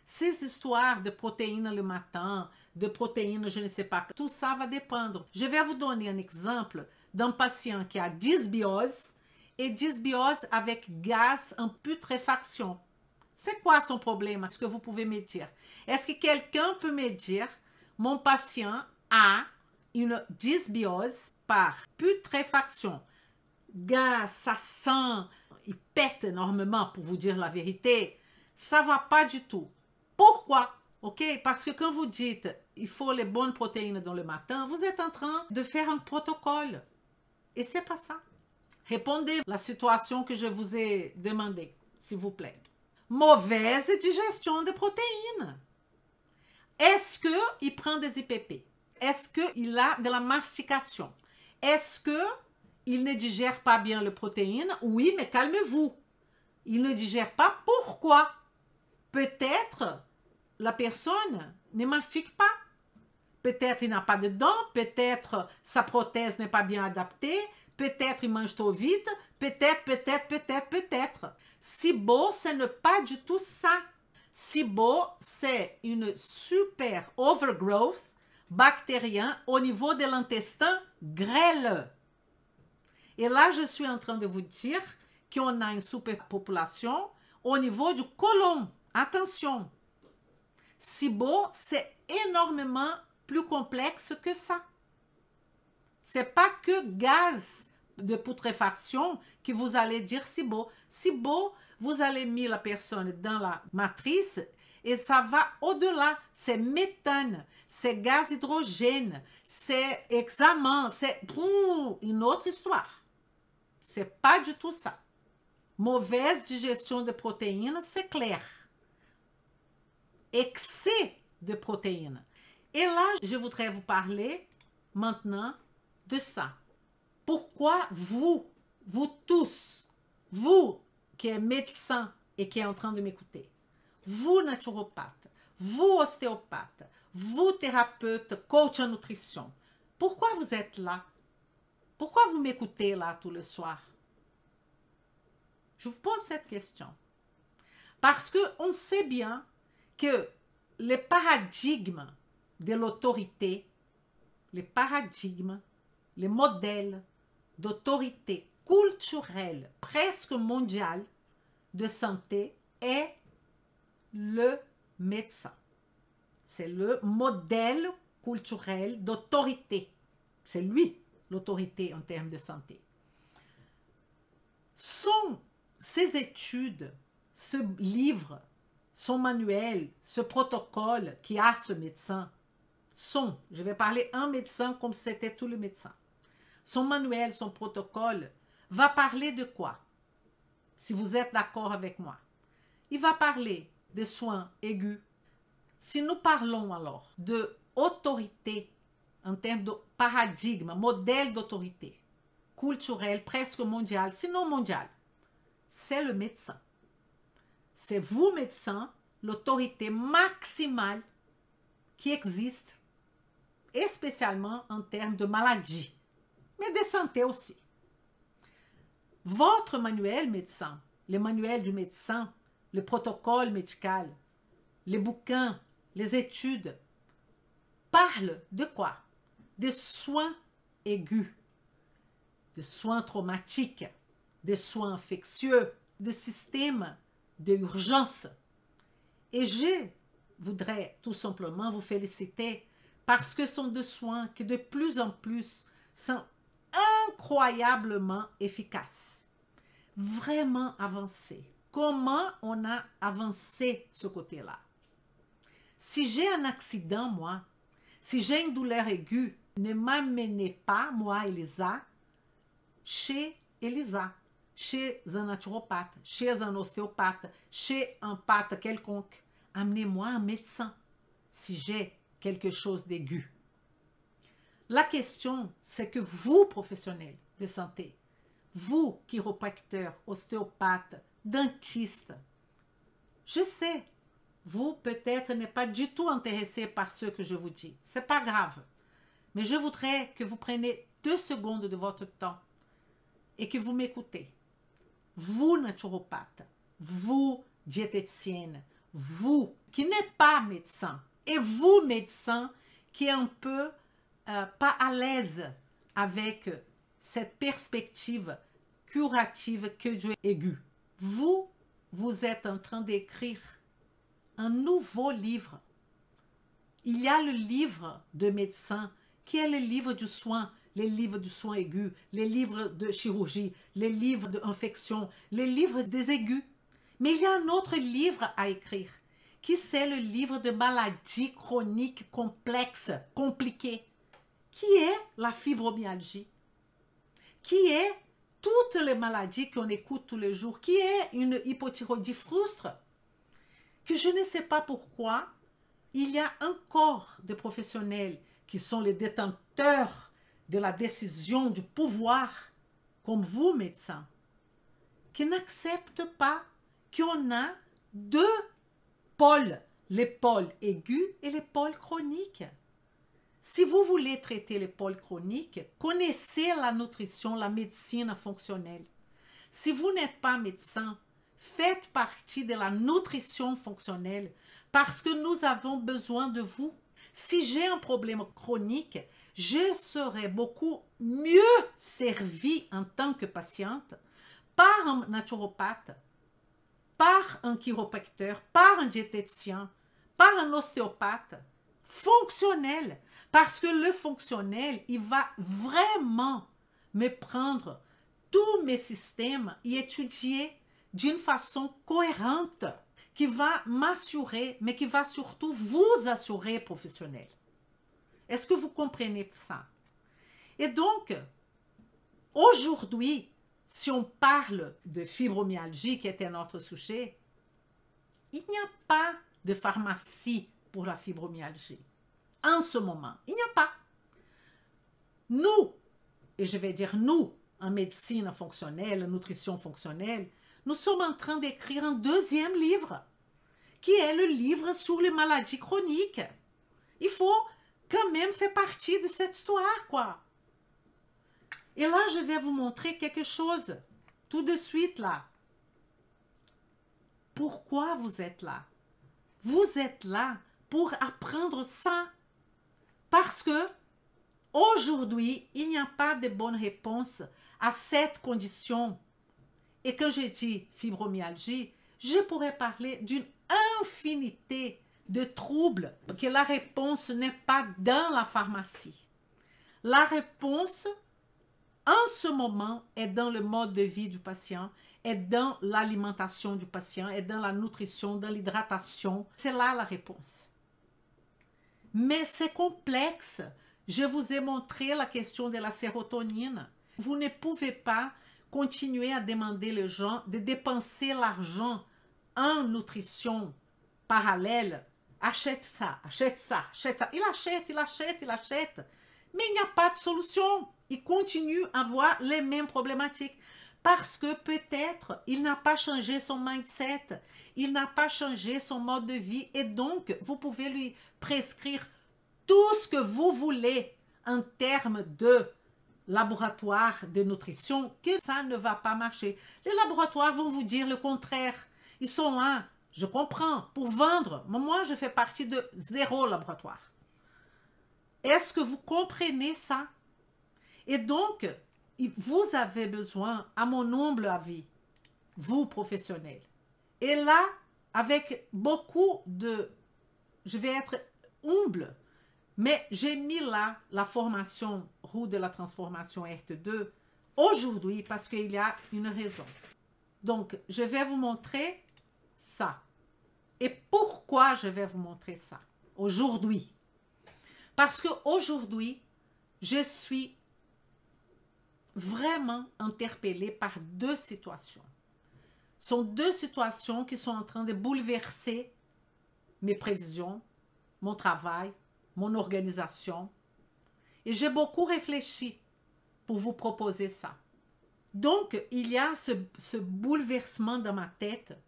S1: Ces histoires de protéines le matin, de protéines, je ne sais pas, tout ça va dépendre. Je vais vous donner un exemple d'un patient qui a dysbiose et dysbiose avec gaz en putréfaction. C'est quoi son problème? Est-ce que vous pouvez me dire? Est-ce que quelqu'un peut me dire, mon patient a une dysbiose par putréfaction? Gaz, ça sent, il pète énormément pour vous dire la vérité. Ça ne va pas du tout. Pourquoi? OK? Parce que quand vous dites il faut les bonnes protéines dans le matin, vous êtes en train de faire un protocole. Et ce n'est pas ça. Répondez à la situation que je vous ai demandé, s'il vous plaît. Mauvaise digestion de protéines. Est-ce qu'il prend des IPP? Est-ce qu'il a de la mastication? Est-ce qu'il ne digère pas bien les protéines? Oui, mais calmez-vous. Il ne digère pas. Pourquoi? Peut-être la personne ne mastique pas. Peut-être il n'a pas de dents. Peut-être sa prothèse n'est pas bien adaptée. Peut-être il mange trop vite. Peut-être. SIBO, ce n'est pas du tout ça. SIBO, c'est une super overgrowth bactérien au niveau de l'intestin grêle. Et là, je suis en train de vous dire qu'on a une superpopulation au niveau du côlon. Attention, SIBO, c'est énormément plus complexe que ça. C'est pas que gaz de putréfaction que vous allez dire SIBO. SIBO, vous allez mettre la personne dans la matrice et ça va au-delà. C'est méthane, c'est gaz hydrogène, c'est examen, c'est une autre histoire. C'est pas du tout ça. Mauvaise digestion de protéines, c'est clair. Excès de protéines. Et là, je voudrais vous parler maintenant de ça. Pourquoi vous tous, vous qui êtes médecin et qui êtes en train de m'écouter, vous naturopathes, vous ostéopathes, vous thérapeutes, coach en nutrition, pourquoi vous êtes là? Pourquoi vous m'écoutez là tout le soir? Je vous pose cette question. Parce qu'on sait bien que les paradigmes de l'autorité, les paradigmes, les modèles d'autorité culturelle presque mondiale de santé est le médecin. C'est le modèle culturel d'autorité. C'est lui, l'autorité en termes de santé. Ces études, ce livre, son manuel, ce protocole qui a ce médecin, je vais parler un médecin comme si c'était tous les médecins. Son manuel, son protocole va parler de quoi? Si vous êtes d'accord avec moi. Il va parler de soins aigus. Si nous parlons alors de autorité en termes de paradigme, modèle d'autorité culturel, presque mondial, sinon mondial, c'est le médecin. C'est vous, médecin, l'autorité maximale qui existe, et spécialement en termes de maladie, mais de santé aussi. Votre manuel médecin, le manuel du médecin, le protocole médical, les bouquins, les études, parlent de quoi? Des soins aigus, des soins traumatiques, des soins infectieux, des systèmes d'urgence. Et je voudrais tout simplement vous féliciter parce que ce sont des soins qui de plus en plus sont incroyablement efficaces, vraiment avancés. Comment on a avancé ce côté-là? Si j'ai un accident, moi, si j'ai une douleur aiguë, ne m'amenez pas, moi, Elisa, chez Elisa, chez un naturopathe, chez un ostéopathe, chez un pâte quelconque. Amenez-moi un médecin si j'ai quelque chose d'aigu. La question, c'est que vous, professionnels de santé, vous, chiropracteurs, ostéopathes, dentistes, je sais, vous peut-être n'êtes pas du tout intéressé par ce que je vous dis. Ce n'est pas grave. Mais je voudrais que vous preniez 2 secondes de votre temps et que vous m'écoutez. Vous, naturopathe, vous, diététicienne, vous qui n'êtes pas médecin, et vous, médecin, qui est un peu pas à l'aise avec cette perspective curative que Dieu est aigu. Vous êtes en train d'écrire un nouveau livre. Il y a le livre de médecin qui est le livre du soin, les livres du soin aigu, les livres de chirurgie, les livres d'infection, les livres des aigus. Mais il y a un autre livre à écrire, qui c'est le livre de maladies chroniques complexes, compliquées, qui est la fibromyalgie, qui est toutes les maladies qu'on écoute tous les jours, qui est une hypothyroïdie frustre, que je ne sais pas pourquoi, il y a encore des professionnels qui sont les détenteurs de la décision, du pouvoir, comme vous, médecins, qui n'acceptent pas qu'on a 2 pôles, les pôles aigus et les pôles chroniques. Si vous voulez traiter les pôles chroniques, connaissez la nutrition, la médecine fonctionnelle. Si vous n'êtes pas médecin, faites partie de la nutrition fonctionnelle parce que nous avons besoin de vous. Si j'ai un problème chronique, je serai beaucoup mieux servie en tant que patiente par un naturopathe, par un chiropracteur, par un diététicien, par un ostéopathe fonctionnel. Parce que le fonctionnel, il va vraiment me prendre tous mes systèmes et étudier d'une façon cohérente qui va m'assurer, mais qui va surtout vous assurer professionnel. Est-ce que vous comprenez ça? Et donc, aujourd'hui, si on parle de fibromyalgie, qui était notre sujet, il n'y a pas de pharmacie pour la fibromyalgie. En ce moment, il n'y a pas. Nous, et je vais dire nous, en médecine fonctionnelle, nutrition fonctionnelle, nous sommes en train d'écrire un 2e livre, qui est le livre sur les maladies chroniques. Il faut quand même faire partie de cette histoire, quoi. Et là, je vais vous montrer quelque chose, tout de suite, là. Pourquoi vous êtes là? Vous êtes là pour apprendre ça. Parce que aujourd'hui, il n'y a pas de bonne réponse à cette condition. Et quand je dis fibromyalgie, je pourrais parler d'une infinité de troubles, que la réponse n'est pas dans la pharmacie. La réponse, en ce moment, est dans le mode de vie du patient, est dans l'alimentation du patient, est dans la nutrition, dans l'hydratation. C'est là la réponse. Mais c'est complexe. Je vous ai montré la question de la sérotonine. Vous ne pouvez pas continuer à demander aux gens de dépenser l'argent en nutrition parallèle. Achète ça, achète ça, achète ça. Il achète, il achète, il achète. Mais il n'y a pas de solution. Il continue à avoir les mêmes problématiques. Parce que peut-être il n'a pas changé son mindset, il n'a pas changé son mode de vie. Et donc, vous pouvez lui prescrire tout ce que vous voulez en termes de laboratoire de nutrition, que ça ne va pas marcher. Les laboratoires vont vous dire le contraire. Ils sont là, je comprends, pour vendre. Moi, je fais partie de 0 laboratoire. Est-ce que vous comprenez ça? Et donc, vous avez besoin, à mon humble avis, vous professionnels. Et là, avec beaucoup de... Je vais être humble, mais j'ai mis là la formation Roue de la transformation RT2 aujourd'hui parce qu'il y a une raison. Donc, je vais vous montrer ça. Et pourquoi je vais vous montrer ça aujourd'hui? Parce qu'aujourd'hui, je suis vraiment interpellée par 2 situations. Ce sont 2 situations qui sont en train de bouleverser mes prévisions, mon travail, mon organisation. Et j'ai beaucoup réfléchi pour vous proposer ça. Donc, il y a ce bouleversement dans ma tête.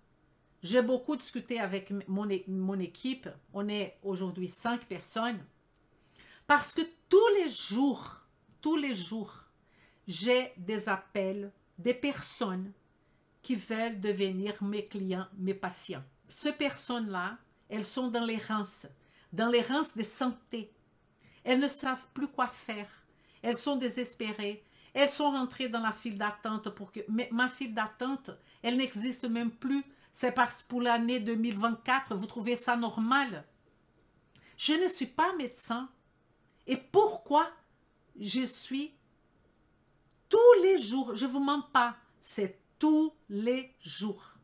S1: J'ai beaucoup discuté avec mon équipe. On est aujourd'hui 5 personnes. Parce que tous les jours, j'ai des appels des personnes qui veulent devenir mes clients, mes patients. Ces personnes-là, elles sont dans l'errance de santé. Elles ne savent plus quoi faire. Elles sont désespérées. Elles sont rentrées dans la file d'attente mais ma file d'attente, elle n'existe même plus. C'est parce que pour l'année 2024, vous trouvez ça normal? Je ne suis pas médecin. Et pourquoi je suis tous les jours, je ne vous mens pas, c'est tous les jours,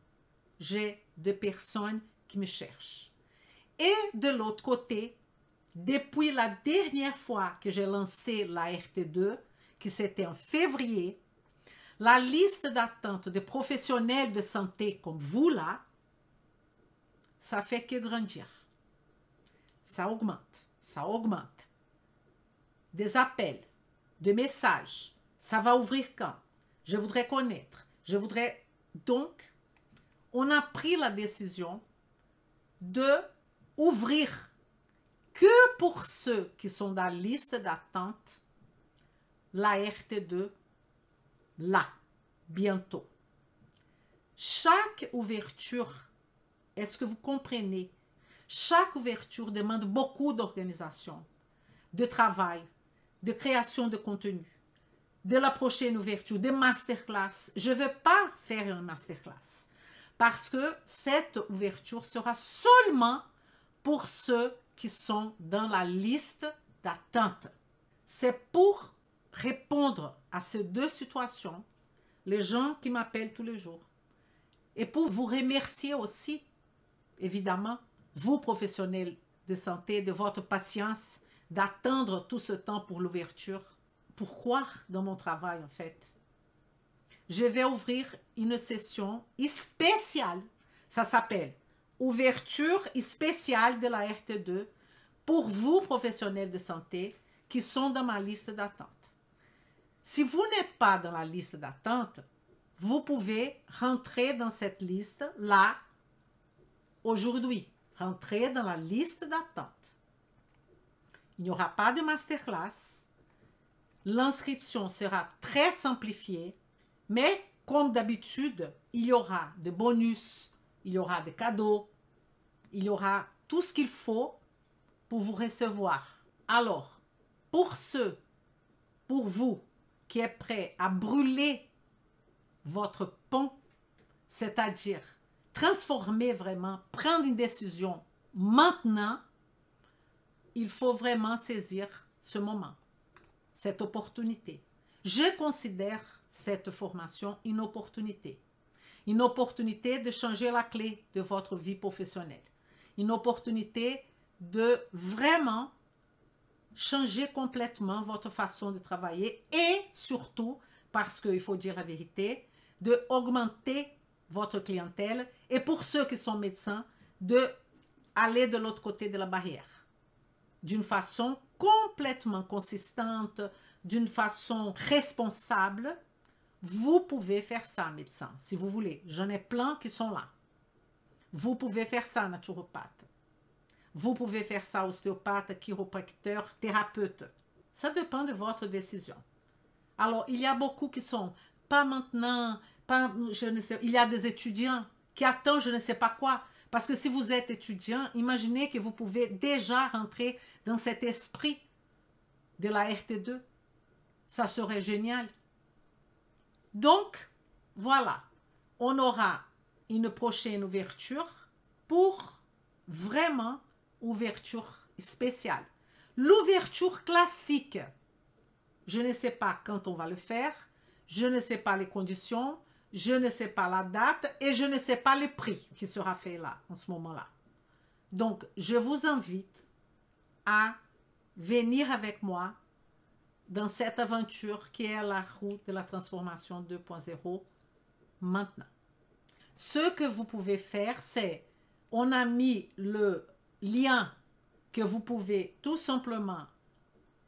S1: j'ai des personnes qui me cherchent. Et de l'autre côté, depuis la dernière fois que j'ai lancé la RT2, qui c'était en février, la liste d'attente de professionnels de santé comme vous là, ça fait que grandir. Ça augmente, ça augmente. Des appels, des messages, ça va ouvrir quand? Je voudrais connaître, je voudrais... Donc, on a pris la décision de ouvrir que pour ceux qui sont dans la liste d'attente, la RT2, là, bientôt. Chaque ouverture, est-ce que vous comprenez? Chaque ouverture demande beaucoup d'organisation, de travail, de création de contenu, de la prochaine ouverture, des masterclass. Je ne vais pas faire une masterclass parce que cette ouverture sera seulement pour ceux qui sont dans la liste d'attente. C'est pour répondre à ces 2 situations, les gens qui m'appellent tous les jours. Et pour vous remercier aussi, évidemment, vous professionnels de santé, de votre patience, d'attendre tout ce temps pour l'ouverture. Pourquoi dans mon travail en fait? Je vais ouvrir une session spéciale, ça s'appelle ouverture spéciale de la RT2 pour vous professionnels de santé qui sont dans ma liste d'attente. Si vous n'êtes pas dans la liste d'attente, vous pouvez rentrer dans cette liste là aujourd'hui. Rentrer dans la liste d'attente. Il n'y aura pas de masterclass. L'inscription sera très simplifiée, mais comme d'habitude, il y aura des bonus, il y aura des cadeaux, il y aura tout ce qu'il faut pour vous recevoir. Alors, pour vous qui êtes prêts à brûler votre pont, c'est-à-dire transformer vraiment, prendre une décision maintenant, il faut vraiment saisir ce moment, cette opportunité. Je considère cette formation une opportunité de changer la clé de votre vie professionnelle, une opportunité de vraiment changer complètement votre façon de travailler et surtout, parce qu'il faut dire la vérité, de augmenter votre clientèle et pour ceux qui sont médecins, de aller de l'autre côté de la barrière d'une façon complètement consistante, d'une façon responsable. Vous pouvez faire ça, médecin, si vous voulez. J'en ai plein qui sont là. Vous pouvez faire ça, naturopathe. Vous pouvez faire ça, ostéopathe, chiropracteur, thérapeute. Ça dépend de votre décision. Alors, il y a beaucoup qui sont pas maintenant, pas, je ne sais, il y a des étudiants qui attendent je ne sais pas quoi. Parce que si vous êtes étudiant, imaginez que vous pouvez déjà rentrer dans cet esprit de la RT2. Ça serait génial. Donc, voilà, on aura une prochaine ouverture pour vraiment ouverture spéciale. L'ouverture classique, je ne sais pas quand on va le faire, je ne sais pas les conditions, je ne sais pas la date et je ne sais pas le prix qui sera fait là, en ce moment-là. Donc, je vous invite à venir avec moi dans cette aventure qui est la route de la transformation 2.0 maintenant. Ce que vous pouvez faire, c'est, on a mis le lien que vous pouvez tout simplement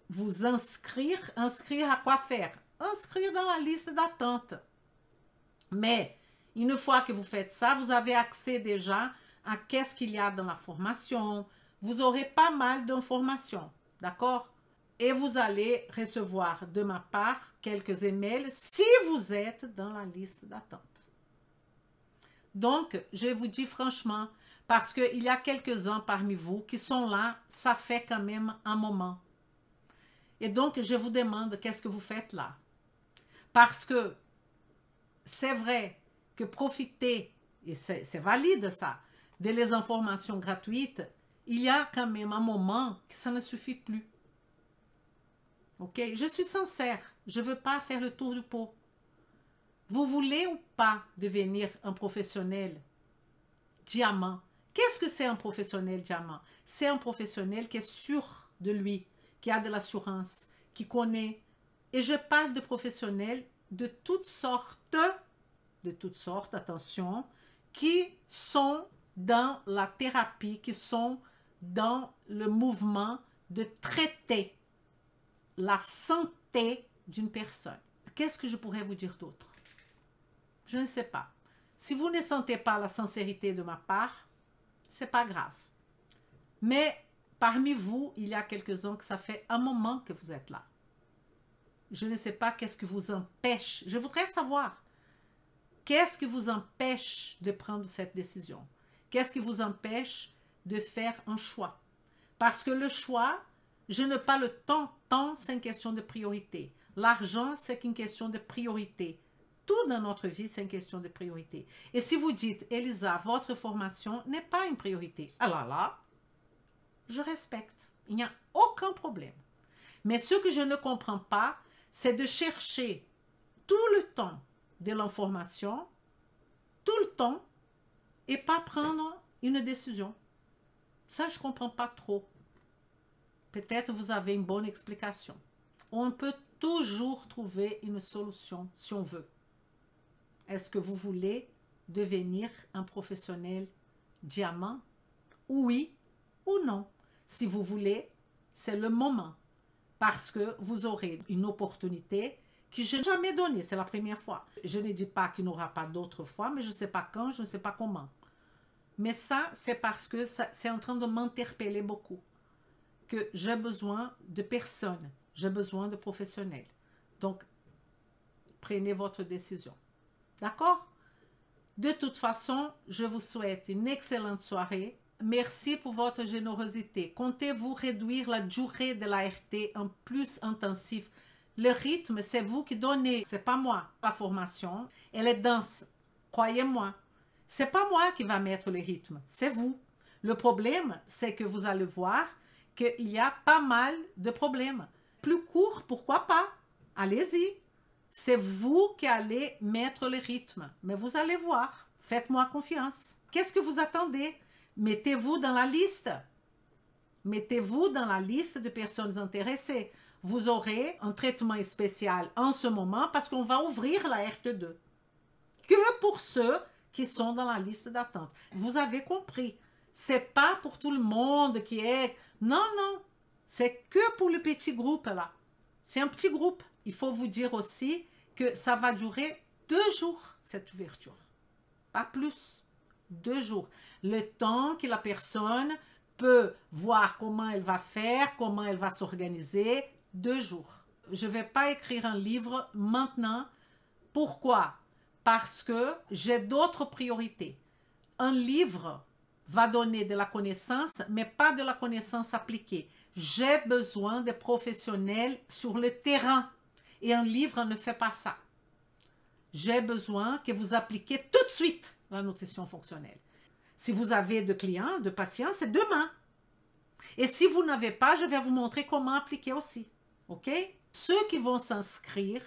S1: vous inscrire. Inscrire à quoi faire? Inscrire dans la liste d'attente. Mais une fois que vous faites ça, vous avez accès déjà à qu'est-ce qu'il y a dans la formation. Vous aurez pas mal d'informations, d'accord? Et vous allez recevoir de ma part quelques emails si vous êtes dans la liste d'attente. Donc, je vous dis franchement, parce qu'il y a quelques-uns parmi vous qui sont là, ça fait quand même un moment. Et donc, je vous demande, qu'est-ce que vous faites là? Parce que c'est vrai que profiter, et c'est valide ça, de les informations gratuites, il y a quand même un moment que ça ne suffit plus. Ok? Je suis sincère, je ne veux pas faire le tour du pot. Vous voulez ou pas devenir un professionnel diamant? Qu'est-ce que c'est un professionnel diamant? C'est un professionnel qui est sûr de lui, qui a de l'assurance, qui connaît. Et je parle de professionnels de toutes sortes, attention, qui sont dans la thérapie, qui sont dans le mouvement de traiter la santé d'une personne. Qu'est-ce que je pourrais vous dire d'autre? Je ne sais pas. Si vous ne sentez pas la sincérité de ma part, c'est pas grave. Mais parmi vous, il y a quelques-uns que ça fait un moment que vous êtes là. Je ne sais pas qu'est-ce que vous empêche. Je voudrais savoir. Qu'est-ce qui vous empêche de prendre cette décision? Qu'est-ce qui vous empêche de faire un choix? Parce que le choix, je n'ai pas le temps. Temps, c'est une question de priorité. L'argent, c'est une question de priorité. Tout dans notre vie, c'est une question de priorité. Et si vous dites, Elisa, votre formation n'est pas une priorité, alors là, je respecte. Il n'y a aucun problème. Mais ce que je ne comprends pas, c'est de chercher tout le temps de l'information, tout le temps, et pas prendre une décision. Ça, je ne comprends pas trop. Peut-être vous avez une bonne explication. On peut toujours trouver une solution si on veut. Est-ce que vous voulez devenir un professionnel diamant? Oui ou non? Si vous voulez, c'est le moment. Parce que vous aurez une opportunité que je n'ai jamais donnée. C'est la première fois. Je ne dis pas qu'il n'y aura pas d'autres fois, mais je ne sais pas quand, je ne sais pas comment. Mais ça, c'est parce que c'est en train de m'interpeller beaucoup. Que j'ai besoin de personnes, j'ai besoin de professionnels. Donc, prenez votre décision. D'accord? De toute façon, je vous souhaite une excellente soirée. Merci pour votre générosité. Comptez-vous réduire la durée de la RT en plus intensif? Le rythme, c'est vous qui donnez, c'est pas moi. La formation, elle est dense. Croyez-moi. C'est pas moi qui va mettre le rythme, c'est vous. Le problème, c'est que vous allez voir qu'il y a pas mal de problèmes. Plus court, pourquoi pas? Allez-y. C'est vous qui allez mettre le rythme. Mais vous allez voir. Faites-moi confiance. Qu'est-ce que vous attendez? Mettez-vous dans la liste. Mettez-vous dans la liste de personnes intéressées. Vous aurez un traitement spécial en ce moment parce qu'on va ouvrir la RT2. Que pour ceux qui sont dans la liste d'attente. Vous avez compris. C'est pas pour tout le monde qui est... Non, non. C'est que pour le petit groupe là. C'est un petit groupe. Il faut vous dire aussi que ça va durer 2 jours, cette ouverture. Pas plus. 2 jours. Le temps que la personne peut voir comment elle va faire, comment elle va s'organiser. 2 jours. Je ne vais pas écrire un livre maintenant. Pourquoi? Parce que j'ai d'autres priorités. Un livre va donner de la connaissance, mais pas de la connaissance appliquée. J'ai besoin de professionnels sur le terrain. Et un livre ne fait pas ça. J'ai besoin que vous appliquiez tout de suite la nutrition fonctionnelle. Si vous avez de clients, de patients, c'est demain. Et si vous n'avez pas, je vais vous montrer comment appliquer aussi. OK? Ceux qui vont s'inscrire,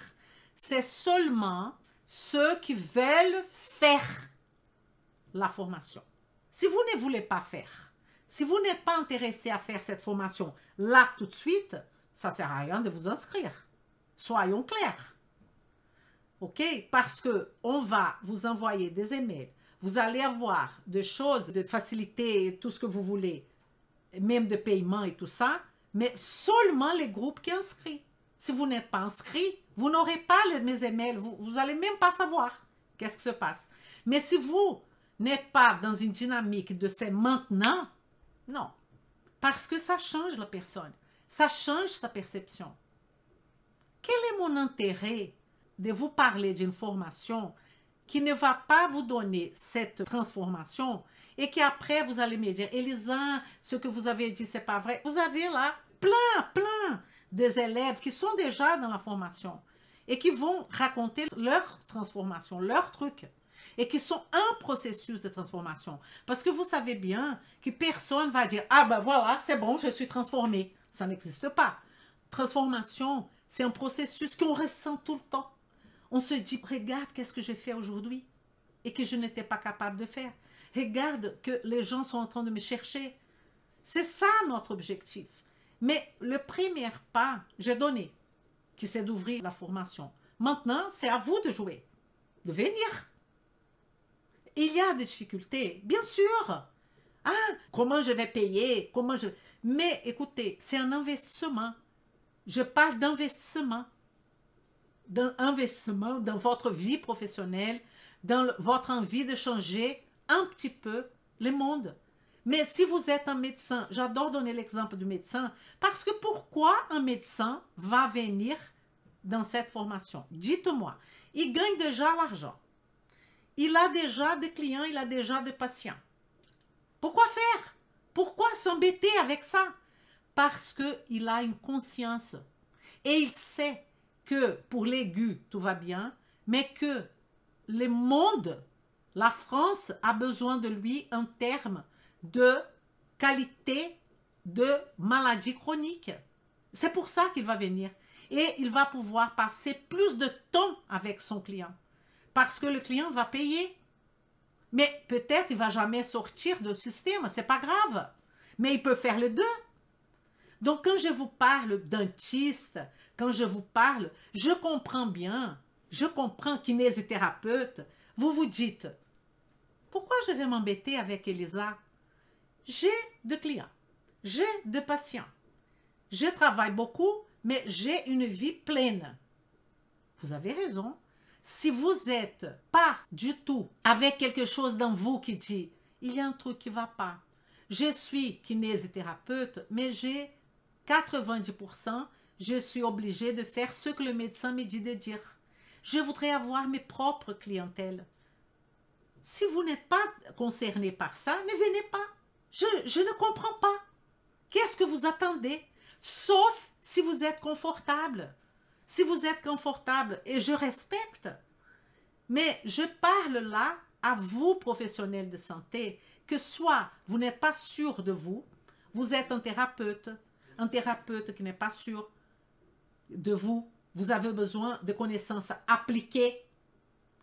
S1: c'est seulement ceux qui veulent faire la formation. Si vous ne voulez pas faire, si vous n'êtes pas intéressé à faire cette formation là tout de suite, ça ne sert à rien de vous inscrire. Soyons clairs. OK? Parce qu'on va vous envoyer des emails. Vous allez avoir des choses de facilité, tout ce que vous voulez, même de paiement et tout ça, mais seulement les groupes qui sont inscrits. Si vous n'êtes pas inscrit, vous n'aurez pas mes emails. Vous n'allez même pas savoir qu'est-ce qui se passe. Mais si vous n'êtes pas dans une dynamique de c'est maintenant, non. Parce que ça change la personne. Ça change sa perception. Quel est mon intérêt de vous parler d'une formation qui ne va pas vous donner cette transformation et qu'après vous allez me dire, Elisa, ce que vous avez dit, c'est pas vrai. Vous avez là plein des élèves qui sont déjà dans la formation et qui vont raconter leur transformation, leur truc et qui sont en processus de transformation. Parce que vous savez bien que personne va dire, ah ben voilà, c'est bon, je suis transformé. Ça n'existe pas. Transformation, c'est un processus qu'on ressent tout le temps. On se dit, regarde qu'est-ce que j'ai fait aujourd'hui et que je n'étais pas capable de faire. Regarde que les gens sont en train de me chercher. C'est ça notre objectif. Mais le premier pas, j'ai donné, qui c'est d'ouvrir la formation. Maintenant, c'est à vous de jouer, de venir. Il y a des difficultés, bien sûr. Ah, comment je vais payer? Mais écoutez, c'est un investissement. Je parle d'investissement. D'un investissement dans votre vie professionnelle, dans votre envie de changer un petit peu le monde. Mais si vous êtes un médecin, j'adore donner l'exemple du médecin, parce que pourquoi un médecin va venir dans cette formation? Dites-moi, il gagne déjà l'argent. Il a déjà des clients, il a déjà des patients. Pourquoi faire? Pourquoi s'embêter avec ça? Parce qu'il a une conscience et il sait que pour l'aigu, tout va bien, mais que le monde, la France, a besoin de lui en termes de qualité de maladie chronique. C'est pour ça qu'il va venir. Et il va pouvoir passer plus de temps avec son client. Parce que le client va payer. Mais peut-être il ne va jamais sortir du système, ce n'est pas grave. Mais il peut faire les deux. Donc quand je vous parle dentiste, quand je vous parle, je comprends bien, je comprends kinésithérapeute, vous vous dites, pourquoi je vais m'embêter avec Elisa? J'ai de clients, j'ai de patients, je travaille beaucoup, mais j'ai une vie pleine. Vous avez raison. Si vous n'êtes pas du tout avec quelque chose dans vous qui dit, il y a un truc qui ne va pas. Je suis kinésithérapeute, mais j'ai 90%, je suis obligée de faire ce que le médecin me dit de dire. Je voudrais avoir mes propres clientèles. Si vous n'êtes pas concerné par ça, ne venez pas. Je ne comprends pas. Qu'est-ce que vous attendez? Sauf si vous êtes confortable. Si vous êtes confortable, et je respecte, mais je parle là à vous, professionnels de santé, que soit vous n'êtes pas sûr de vous, vous êtes un thérapeute qui n'est pas sûr de vous, vous avez besoin de connaissances appliquées.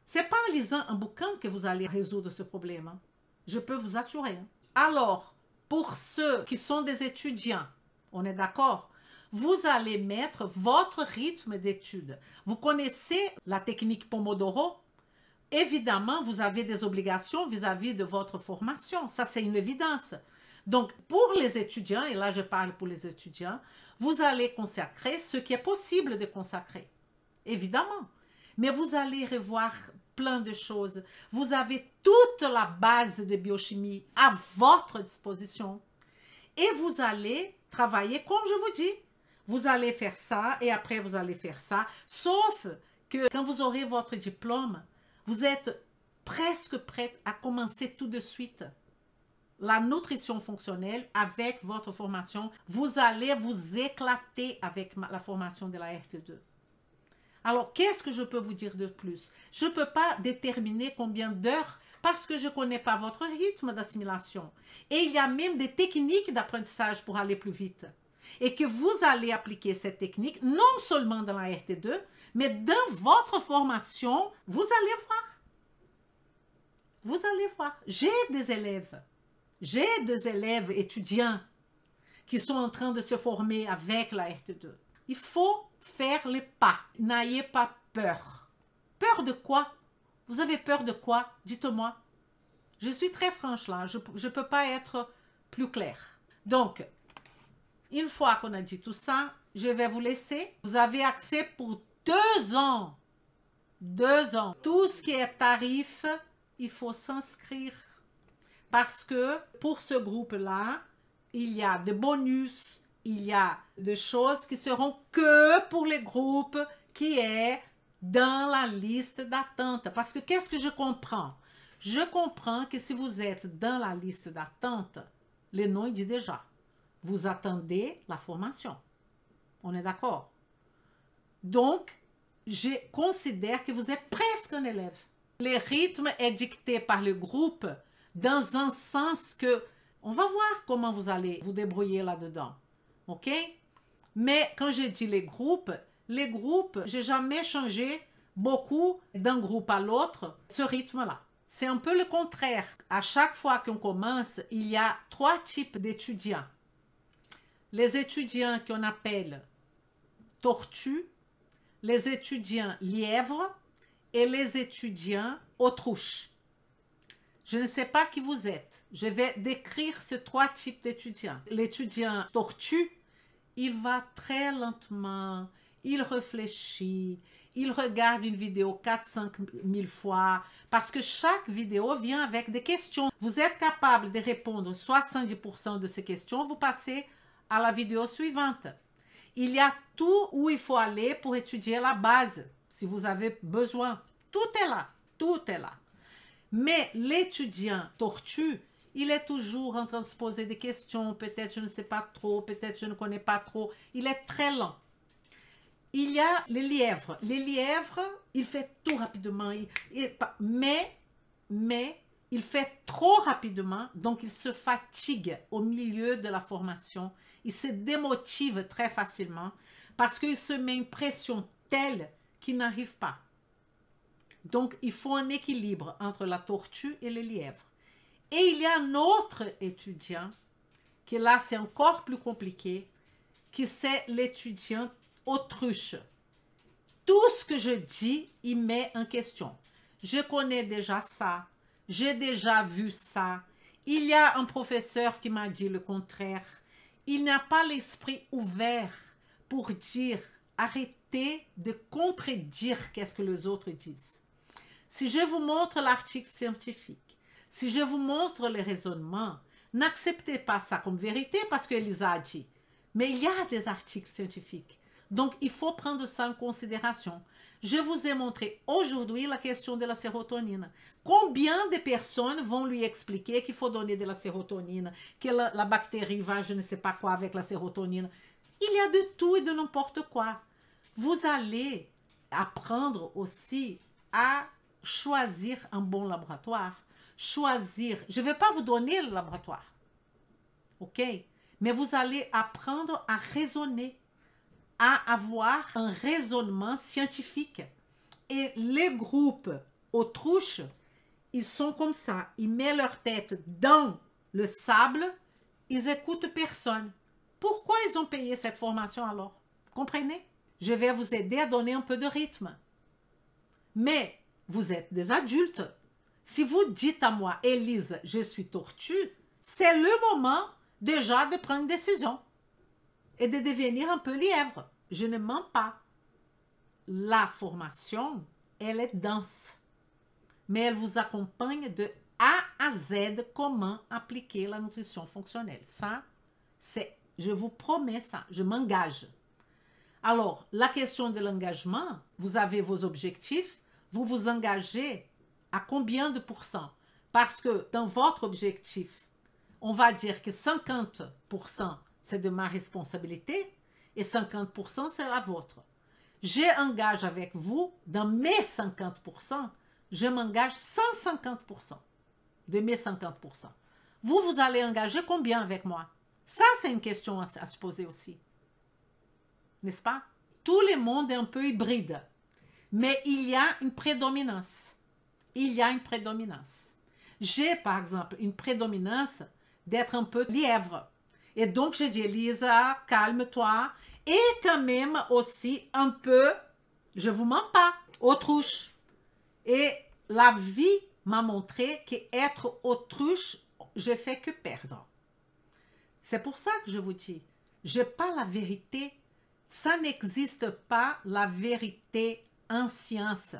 S1: Ce n'est pas en lisant un bouquin que vous allez résoudre ce problème, hein. Je peux vous assurer, hein. Alors, pour ceux qui sont des étudiants, on est d'accord? Vous allez mettre votre rythme d'études. Vous connaissez la technique Pomodoro? Évidemment, vous avez des obligations vis-à-vis de votre formation. Ça, c'est une évidence. Donc, pour les étudiants, et là, je parle pour les étudiants, vous allez consacrer ce qui est possible de consacrer. Évidemment. Mais vous allez revoir plein de choses. Vous avez toute la base de biochimie à votre disposition. Et vous allez travailler comme je vous dis. Vous allez faire ça et après vous allez faire ça. Sauf que quand vous aurez votre diplôme, vous êtes presque prête à commencer tout de suite la nutrition fonctionnelle avec votre formation. Vous allez vous éclater avec la formation de la RT2. Alors, qu'est-ce que je peux vous dire de plus? Je ne peux pas déterminer combien d'heures parce que je ne connais pas votre rythme d'assimilation. Et il y a même des techniques d'apprentissage pour aller plus vite. Et que vous allez appliquer cette technique non seulement dans la RT2, mais dans votre formation, vous allez voir. Vous allez voir. J'ai des élèves étudiants qui sont en train de se former avec la RT2. Il faut faire les pas. N'ayez pas peur. Peur de quoi? Vous avez peur de quoi? Dites-moi. Je suis très franche là. Je ne peux pas être plus claire. Donc, une fois qu'on a dit tout ça, je vais vous laisser. Vous avez accès pour 2 ans. 2 ans. Tout ce qui est tarif, il faut s'inscrire. Parce que pour ce groupe-là, il y a des bonus, il y a des choses qui seront que pour les groupes qui est dans la liste d'attente. Parce que qu'est-ce que je comprends? Je comprends que si vous êtes dans la liste d'attente, le nom il dit déjà. Vous attendez la formation. On est d'accord? Donc, je considère que vous êtes presque un élève. Le rythme est dicté par le groupe dans un sens que on va voir comment vous allez vous débrouiller là-dedans. OK? Mais quand je dis les groupes, j'ai jamais changé beaucoup d'un groupe à l'autre ce rythme-là. C'est un peu le contraire. À chaque fois qu'on commence, il y a 3 types d'étudiants. Les étudiants qu'on appelle tortues, les étudiants lièvres et les étudiants autruches. Je ne sais pas qui vous êtes. Je vais décrire ces 3 types d'étudiants. L'étudiant tortue, il va très lentement, il réfléchit, il regarde une vidéo 4-5 000 fois parce que chaque vidéo vient avec des questions. Vous êtes capable de répondre 70% de ces questions, vous passez à la vidéo suivante. Il y a tout où il faut aller pour étudier la base, si vous avez besoin. Tout est là, tout est là. Mais l'étudiant tortue, il est toujours en train de se poser des questions. Peut-être je ne sais pas trop, peut-être je ne connais pas trop. Il est très lent. Il y a les lièvres. Les lièvres, il fait tout rapidement. Mais il fait trop rapidement, donc il se fatigue au milieu de la formation. Il se démotive très facilement parce qu'il se met une pression telle qu'il n'arrive pas. Donc, il faut un équilibre entre la tortue et le lièvre. Et il y a un autre étudiant, qui là, c'est encore plus compliqué, qui c'est l'étudiant autruche. Tout ce que je dis, il met en question. Je connais déjà ça. J'ai déjà vu ça. Il y a un professeur qui m'a dit le contraire. Il n'a pas l'esprit ouvert pour dire, arrêtez de contredire qu'est-ce que les autres disent. Si je vous montre l'article scientifique, si je vous montre les raisonnements, n'acceptez pas ça comme vérité parce qu'Elisa a dit. Mais il y a des articles scientifiques. Donc, il faut prendre ça en considération. Je vous ai montré aujourd'hui la question de la sérotonine. Combien de personnes vont lui expliquer qu'il faut donner de la sérotonine, que la bactérie va je ne sais pas quoi avec la sérotonine? Il y a de tout et de n'importe quoi. Vous allez apprendre aussi à choisir un bon laboratoire. choisir. Je ne vais pas vous donner le laboratoire. OK? Mais vous allez apprendre à raisonner, à avoir un raisonnement scientifique. Et les groupes autruches, ils sont comme ça. Ils mettent leur tête dans le sable, ils écoutent personne. Pourquoi ils ont payé cette formation alors? Vous comprenez? Je vais vous aider à donner un peu de rythme. Mais vous êtes des adultes. Si vous dites à moi, Élise, je suis tortue, c'est le moment déjà de prendre une décision et de devenir un peu lièvre. Je ne mens pas. La formation, elle est dense, mais elle vous accompagne de A à Z comment appliquer la nutrition fonctionnelle. Ça, c'est, je vous promets ça, je m'engage. Alors, la question de l'engagement, vous avez vos objectifs, vous vous engagez à combien de pourcents? Parce que dans votre objectif, on va dire que 50% c'est de ma responsabilité et 50% c'est la vôtre. J'engage avec vous, dans mes 50%, je m'engage 150% de mes 50%. Vous, vous allez engager combien avec moi? Ça, c'est une question à se poser aussi. N'est-ce pas? Tout le monde est un peu hybride. Mais il y a une prédominance. Il y a une prédominance. J'ai, par exemple, une prédominance d'être un peu lièvre. Et donc, je dis, Lisa, calme-toi. Et quand même aussi un peu, je ne vous mens pas, autruche. Et la vie m'a montré qu'être autruche, je fais que perdre. C'est pour ça que je vous dis, je n'ai pas la vérité. Ça n'existe pas la vérité en science.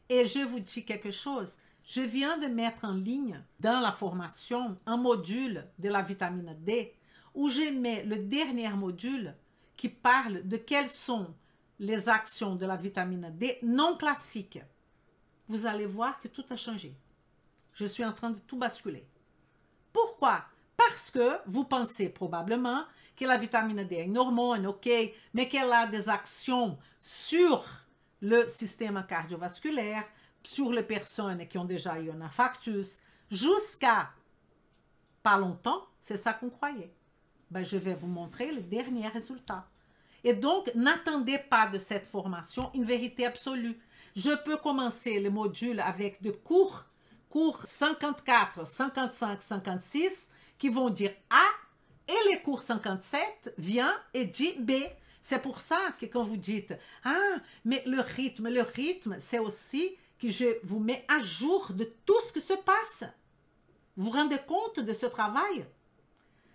S1: Et je vous dis quelque chose, je viens de mettre en ligne dans la formation un module de la vitamine D où je mets le dernier module qui parle de quelles sont les actions de la vitamine D non classiques. Vous allez voir que tout a changé. Je suis en train de tout basculer. Pourquoi? Parce que vous pensez probablement que la vitamine D est une hormone, ok, mais qu'elle a des actions sur le système cardiovasculaire, sur les personnes qui ont déjà eu un infarctus, jusqu'à pas longtemps, c'est ça qu'on croyait. Ben, je vais vous montrer les derniers résultats. Et donc, n'attendez pas de cette formation une vérité absolue. Je peux commencer le module avec des cours 54, 55, 56, qui vont dire A, et les cours 57 vient et dit B. C'est pour ça que quand vous dites, ah, mais le rythme, c'est aussi que je vous mets à jour de tout ce qui se passe. Vous vous rendez compte de ce travail?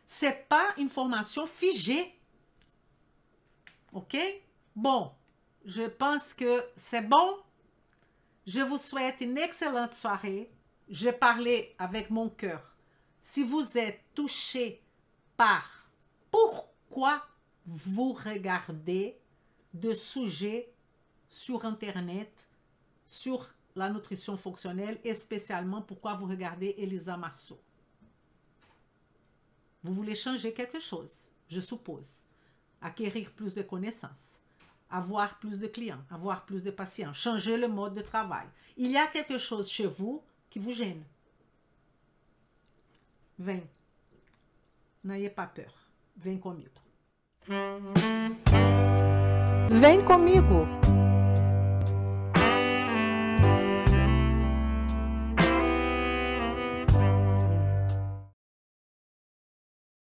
S1: Ce n'est pas une formation figée. OK? Bon, je pense que c'est bon. Je vous souhaite une excellente soirée. J'ai parlé avec mon cœur. Si vous êtes touché par pourquoi vous regardez de sujets sur Internet, sur la nutrition fonctionnelle et spécialement pourquoi vous regardez Elisa Marceau. Vous voulez changer quelque chose, je suppose. Acquérir plus de connaissances, avoir plus de clients, avoir plus de patients, changer le mode de travail. Il y a quelque chose chez vous qui vous gêne. Vem. N'ayez pas peur. Vem comigo. Vem comigo.